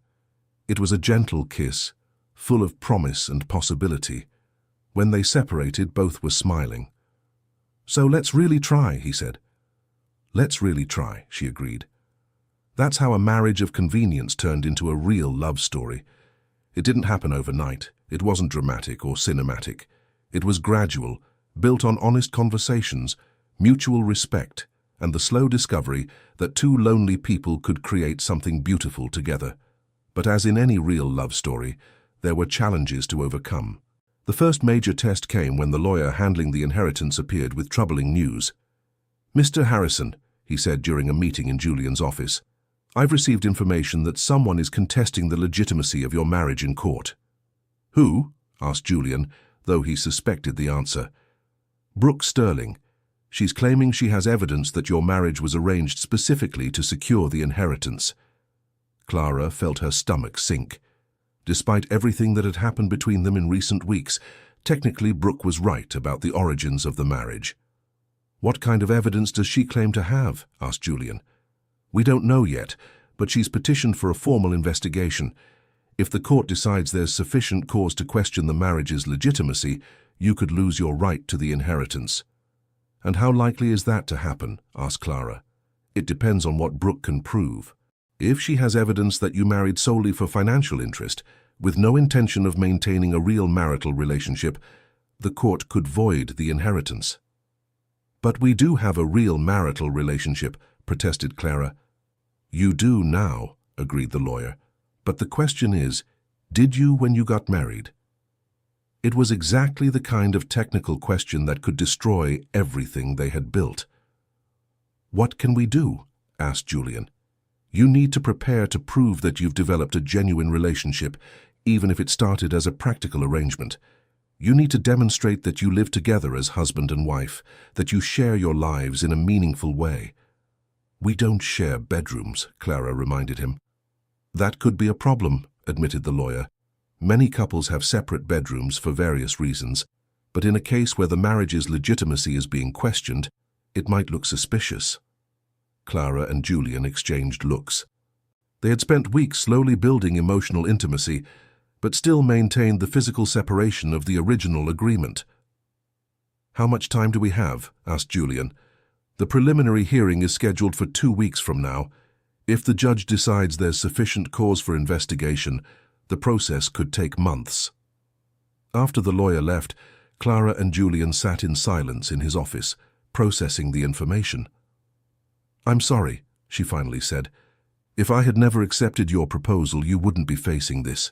It was a gentle kiss, full of promise and possibility. When they separated, both were smiling. "So let's really try," he said. "Let's really try," she agreed. That's how a marriage of convenience turned into a real love story. It didn't happen overnight. It wasn't dramatic or cinematic. It was gradual, built on honest conversations, mutual respect, and the slow discovery that two lonely people could create something beautiful together. But as in any real love story, there were challenges to overcome. The first major test came when the lawyer handling the inheritance appeared with troubling news. "Mr. Harrison," he said during a meeting in Julian's office, "I've received information that someone is contesting the legitimacy of your marriage in court." "Who?" asked Julian, though he suspected the answer. "Brooke Sterling. She's claiming she has evidence that your marriage was arranged specifically to secure the inheritance." Clara felt her stomach sink. Despite everything that had happened between them in recent weeks, technically Brooke was right about the origins of the marriage. "What kind of evidence does she claim to have?" asked Julian. "We don't know yet, but she's petitioned for a formal investigation. If the court decides there's sufficient cause to question the marriage's legitimacy, you could lose your right to the inheritance." "And how likely is that to happen?" asked Clara. "It depends on what Brooke can prove. If she has evidence that you married solely for financial interest, with no intention of maintaining a real marital relationship, the court could void the inheritance." "But we do have a real marital relationship," protested Clara. "You do now," agreed the lawyer. "But the question is, did you when you got married?" It was exactly the kind of technical question that could destroy everything they had built. "What can we do?" asked Julian. "You need to prepare to prove that you've developed a genuine relationship, even if it started as a practical arrangement. You need to demonstrate that you live together as husband and wife, that you share your lives in a meaningful way." "We don't share bedrooms," Clara reminded him. "That could be a problem," admitted the lawyer. "Many couples have separate bedrooms for various reasons, but in a case where the marriage's legitimacy is being questioned, it might look suspicious." Clara and Julian exchanged looks. They had spent weeks slowly building emotional intimacy, but still maintained the physical separation of the original agreement. "How much time do we have?" asked Julian. "The preliminary hearing is scheduled for 2 weeks from now. If the judge decides there's sufficient cause for investigation, the process could take months." After the lawyer left, Clara and Julian sat in silence in his office, processing the information. "I'm sorry," she finally said. "If I had never accepted your proposal, you wouldn't be facing this."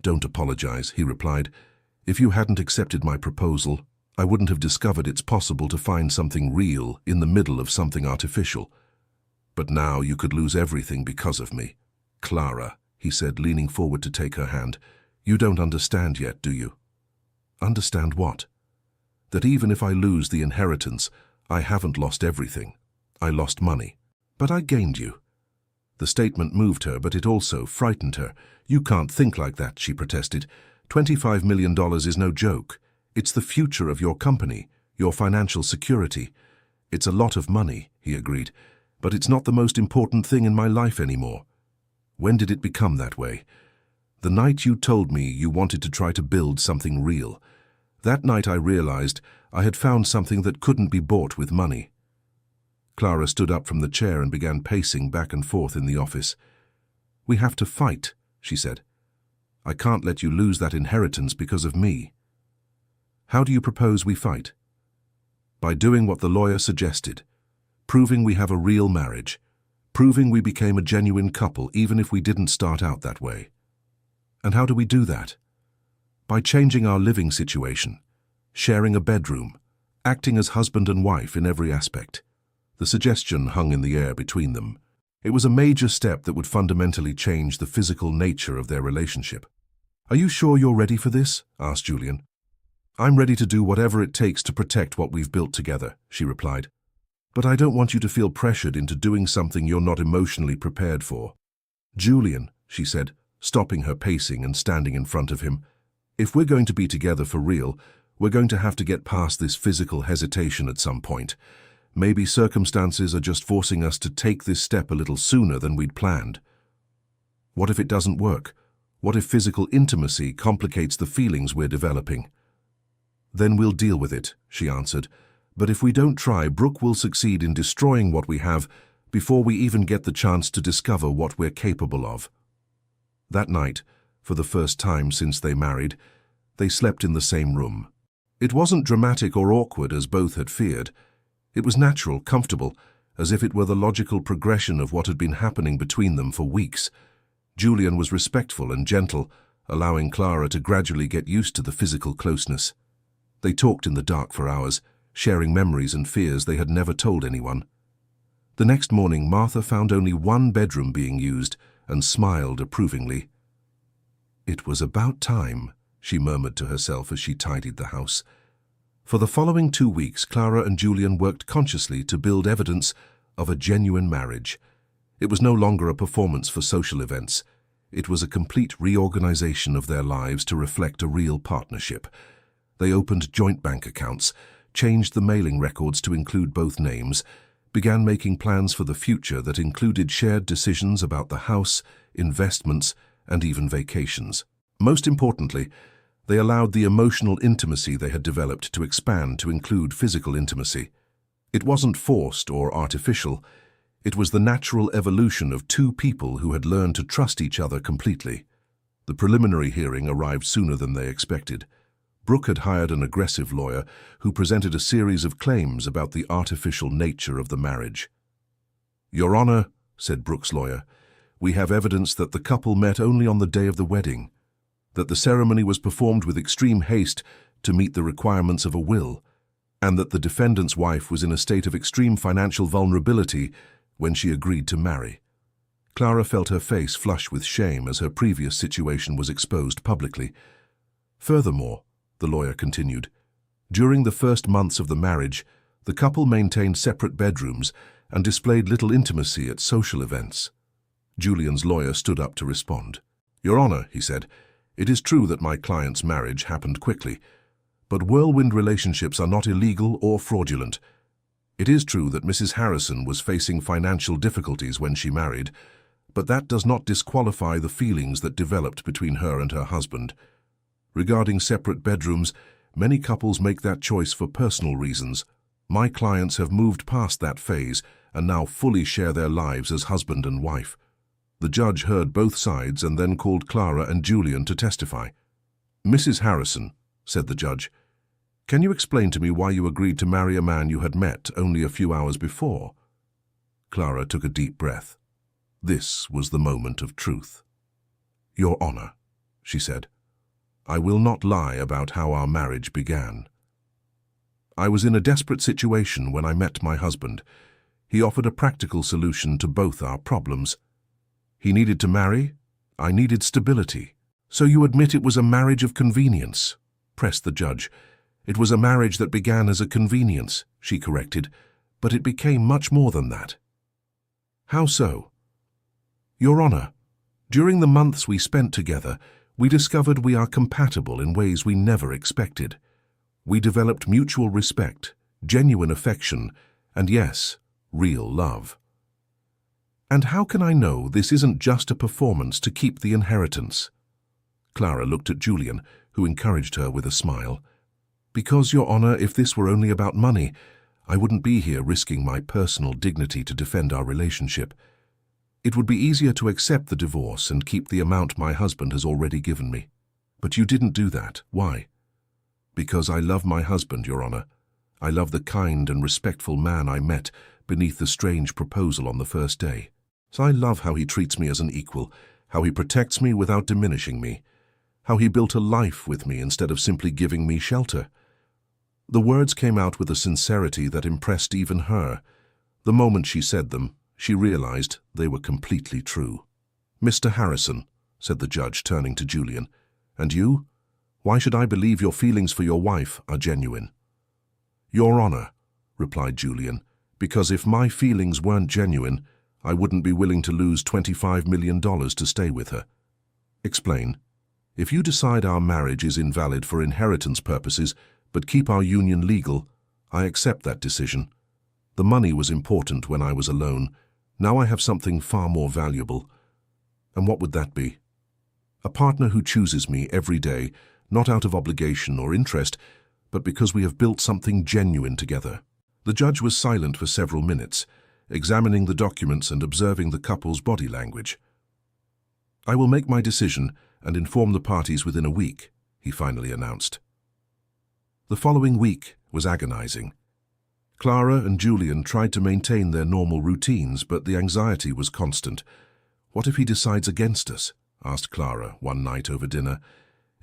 "Don't apologize," he replied. "If you hadn't accepted my proposal, I wouldn't have discovered it's possible to find something real in the middle of something artificial. But now you could lose everything because of me." "Clara," he said, leaning forward to take her hand, "you don't understand yet, do you?" "Understand what?" "That even if I lose the inheritance, I haven't lost everything. I lost money, but I gained you." The statement moved her, but it also frightened her. "You can't think like that," she protested. $25 million is no joke. It's the future of your company, your financial security. "It's a lot of money," he agreed, "but it's not the most important thing in my life anymore." "When did it become that way?" "The night you told me you wanted to try to build something real. That night I realized I had found something that couldn't be bought with money." Clara stood up from the chair and began pacing back and forth in the office. "We have to fight," she said. I can't let you lose that inheritance because of me. How do you propose we fight? By doing what the lawyer suggested, proving we have a real marriage, proving we became a genuine couple even if we didn't start out that way. And how do we do that? By changing our living situation, sharing a bedroom, acting as husband and wife in every aspect. The suggestion hung in the air between them. It was a major step that would fundamentally change the physical nature of their relationship. Are you sure you're ready for this? Asked Julian. I'm ready to do whatever it takes to protect what we've built together, she replied. But I don't want you to feel pressured into doing something you're not emotionally prepared for. Julian, she said, stopping her pacing and standing in front of him, if we're going to be together for real, we're going to have to get past this physical hesitation at some point. Maybe circumstances are just forcing us to take this step a little sooner than we'd planned. What if it doesn't work? What if physical intimacy complicates the feelings we're developing? Then we'll deal with it, she answered. But if we don't try, Brooke will succeed in destroying what we have before we even get the chance to discover what we're capable of. That night, for the first time since they married, they slept in the same room. It wasn't dramatic or awkward as both had feared. It was natural, comfortable, as if it were the logical progression of what had been happening between them for weeks. Julian was respectful and gentle, allowing Clara to gradually get used to the physical closeness. They talked in the dark for hours, sharing memories and fears they had never told anyone. The next morning, Martha found only one bedroom being used and smiled approvingly. It was about time, she murmured to herself as she tidied the house. For the following 2 weeks, Clara and Julian worked consciously to build evidence of a genuine marriage. It was no longer a performance for social events. It was a complete reorganization of their lives to reflect a real partnership. They opened joint bank accounts, changed the mailing records to include both names, began making plans for the future that included shared decisions about the house, investments, and even vacations. Most importantly, they allowed the emotional intimacy they had developed to expand to include physical intimacy. It wasn't forced or artificial. It was the natural evolution of two people who had learned to trust each other completely. The preliminary hearing arrived sooner than they expected. Brooke had hired an aggressive lawyer who presented a series of claims about the artificial nature of the marriage. "Your Honor," said Brooke's lawyer, "we have evidence that the couple met only on the day of the wedding, that the ceremony was performed with extreme haste to meet the requirements of a will, and that the defendant's wife was in a state of extreme financial vulnerability when she agreed to marry." Clara felt her face flush with shame as her previous situation was exposed publicly. Furthermore, the lawyer continued, during the first months of the marriage, the couple maintained separate bedrooms and displayed little intimacy at social events. Julian's lawyer stood up to respond. "Your Honor," he said, "it is true that my client's marriage happened quickly, but whirlwind relationships are not illegal or fraudulent. It is true that Mrs. Harrison was facing financial difficulties when she married, but that does not disqualify the feelings that developed between her and her husband. Regarding separate bedrooms, many couples make that choice for personal reasons. My clients have moved past that phase and now fully share their lives as husband and wife." The judge heard both sides and then called Clara and Julian to testify. "Mrs. Harrison," said the judge, "can you explain to me why you agreed to marry a man you had met only a few hours before?" Clara took a deep breath. This was the moment of truth. "Your Honor," she said, "I will not lie about how our marriage began. I was in a desperate situation when I met my husband. He offered a practical solution to both our problems. He needed to marry, I needed stability." "So you admit it was a marriage of convenience?" pressed the judge. "It was a marriage that began as a convenience," she corrected, "but it became much more than that." "How so?" "Your Honor, during the months we spent together, we discovered we are compatible in ways we never expected. We developed mutual respect, genuine affection, and yes, real love." "And how can I know this isn't just a performance to keep the inheritance?" Clara looked at Julian, who encouraged her with a smile. "Because, Your Honor, if this were only about money, I wouldn't be here risking my personal dignity to defend our relationship. It would be easier to accept the divorce and keep the amount my husband has already given me. But you didn't do that. Why? Because I love my husband, Your Honor. I love the kind and respectful man I met beneath the strange proposal on the first day. So I love how he treats me as an equal, how he protects me without diminishing me, how he built a life with me instead of simply giving me shelter. The words came out with a sincerity that impressed even her. The moment she said them, she realized they were completely true. "Mr. Harrison," said the judge, turning to Julian, "and you? Why should I believe your feelings for your wife are genuine?" "Your Honor," replied Julian, "because if my feelings weren't genuine, I wouldn't be willing to lose $25 million to stay with her." "Explain." "If you decide our marriage is invalid for inheritance purposes, but keep our union legal, I accept that decision. The money was important when I was alone. Now I have something far more valuable." "And what would that be?" "A partner who chooses me every day, not out of obligation or interest, but because we have built something genuine together." The judge was silent for several minutes, examining the documents and observing the couple's body language. "I will make my decision and inform the parties within a week," he finally announced. The following week was agonizing. Clara and Julian tried to maintain their normal routines, but the anxiety was constant. "What if he decides against us?" asked Clara one night over dinner.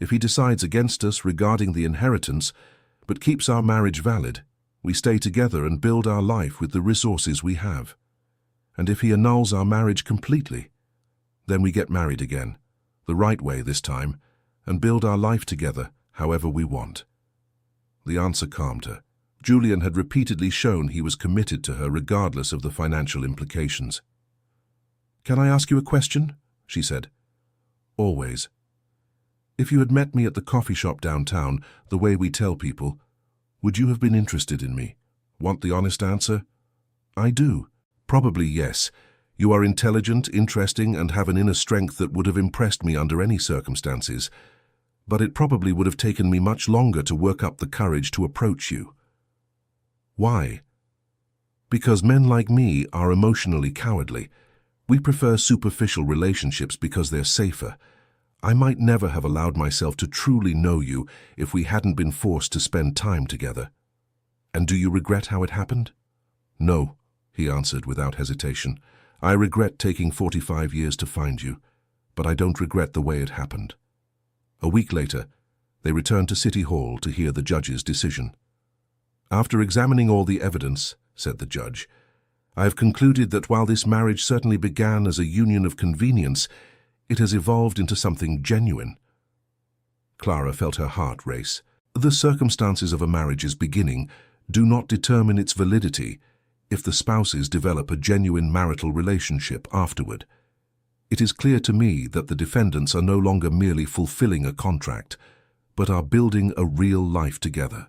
"If he decides against us regarding the inheritance, but keeps our marriage valid, we stay together and build our life with the resources we have. And if he annuls our marriage completely, then we get married again, the right way this time, and build our life together however we want." The answer calmed her. Julian had repeatedly shown he was committed to her regardless of the financial implications. "Can I ask you a question?" she said. "Always." "If you had met me at the coffee shop downtown, the way we tell people, would you have been interested in me? Want the honest answer?" "I do." "Probably yes. You are intelligent, interesting, and have an inner strength that would have impressed me under any circumstances. But it probably would have taken me much longer to work up the courage to approach you." "Why?" "Because men like me are emotionally cowardly. We prefer superficial relationships because they're safer. I might never have allowed myself to truly know you if we hadn't been forced to spend time together." "And do you regret how it happened?" "No," he answered without hesitation. "I regret taking 45 years to find you, but I don't regret the way it happened." A week later, they returned to City Hall to hear the judge's decision. "After examining all the evidence," said the judge, "I have concluded that while this marriage certainly began as a union of convenience, it has evolved into something genuine." Clara felt her heart race. The circumstances of a marriage's beginning do not determine its validity if the spouses develop a genuine marital relationship afterward. It is clear to me that the defendants are no longer merely fulfilling a contract, but are building a real life together.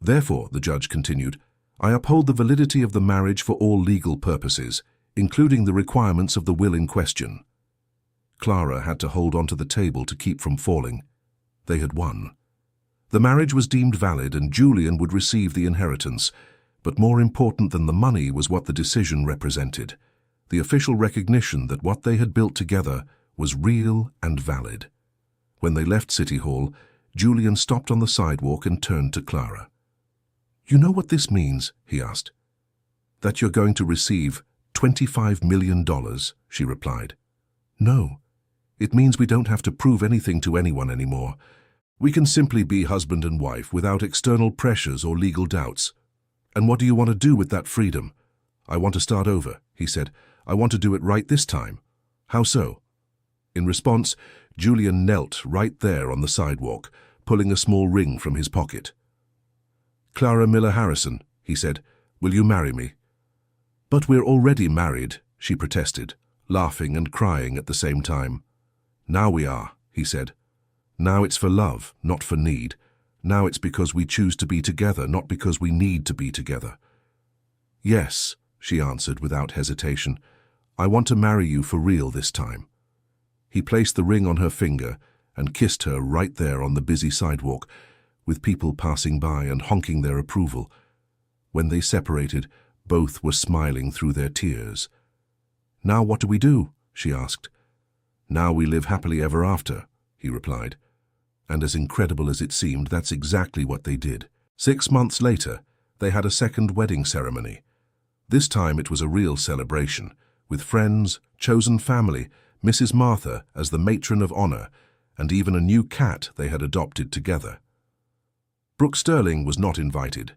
Therefore, the judge continued, I uphold the validity of the marriage for all legal purposes, including the requirements of the will in question. Clara had to hold onto the table to keep from falling. They had won. The marriage was deemed valid and Julian would receive the inheritance, but more important than the money was what the decision represented, the official recognition that what they had built together was real and valid. When they left City Hall, Julian stopped on the sidewalk and turned to Clara. You know what this means? He asked. That you're going to receive $25 million, she replied. No, it means we don't have to prove anything to anyone anymore. We can simply be husband and wife without external pressures or legal doubts. And what do you want to do with that freedom? I want to start over, he said. I want to do it right this time. How so? In response, Julian knelt right there on the sidewalk, pulling a small ring from his pocket. Clara Miller Harrison, he said, will you marry me? But we're already married, she protested, laughing and crying at the same time. Now we are, he said. Now it's for love, not for need. Now it's because we choose to be together, not because we need to be together. Yes, she answered without hesitation. I want to marry you for real this time. He placed the ring on her finger and kissed her right there on the busy sidewalk, with people passing by and honking their approval. When they separated, both were smiling through their tears. "Now what do we do?" she asked. "Now we live happily ever after," he replied. And as incredible as it seemed, that's exactly what they did. 6 months later, they had a second wedding ceremony. This time it was a real celebration, with friends, chosen family, Mrs. Martha as the matron of honor, and even a new cat they had adopted together. Brooke Sterling was not invited.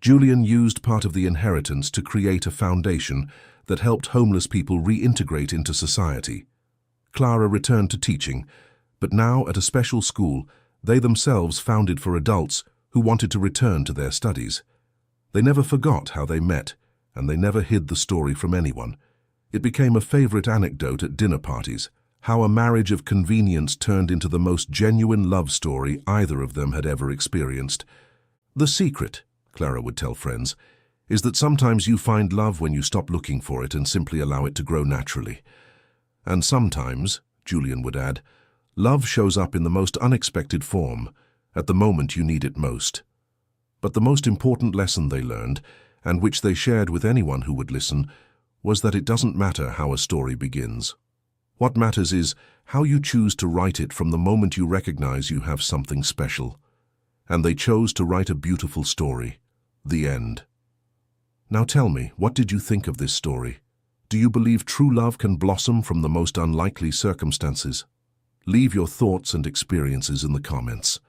Julian used part of the inheritance to create a foundation that helped homeless people reintegrate into society. Clara returned to teaching, but now at a special school they themselves founded for adults who wanted to return to their studies. They never forgot how they met, and they never hid the story from anyone. It became a favorite anecdote at dinner parties, how a marriage of convenience turned into the most genuine love story either of them had ever experienced. "The secret," Clara would tell friends, "is that sometimes you find love when you stop looking for it and simply allow it to grow naturally. And sometimes," Julian would add, "love shows up in the most unexpected form, at the moment you need it most." But the most important lesson they learned, and which they shared with anyone who would listen, was that it doesn't matter how a story begins. What matters is how you choose to write it from the moment you recognize you have something special. And they chose to write a beautiful story. The end. Now tell me, what did you think of this story? Do you believe true love can blossom from the most unlikely circumstances? Leave your thoughts and experiences in the comments.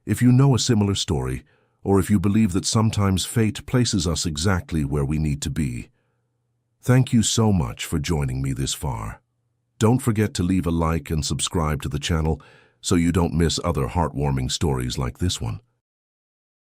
If you know a similar story, or if you believe that sometimes fate places us exactly where we need to be. Thank you so much for joining me this far. Don't forget to leave a like and subscribe to the channel so you don't miss other heartwarming stories like this one.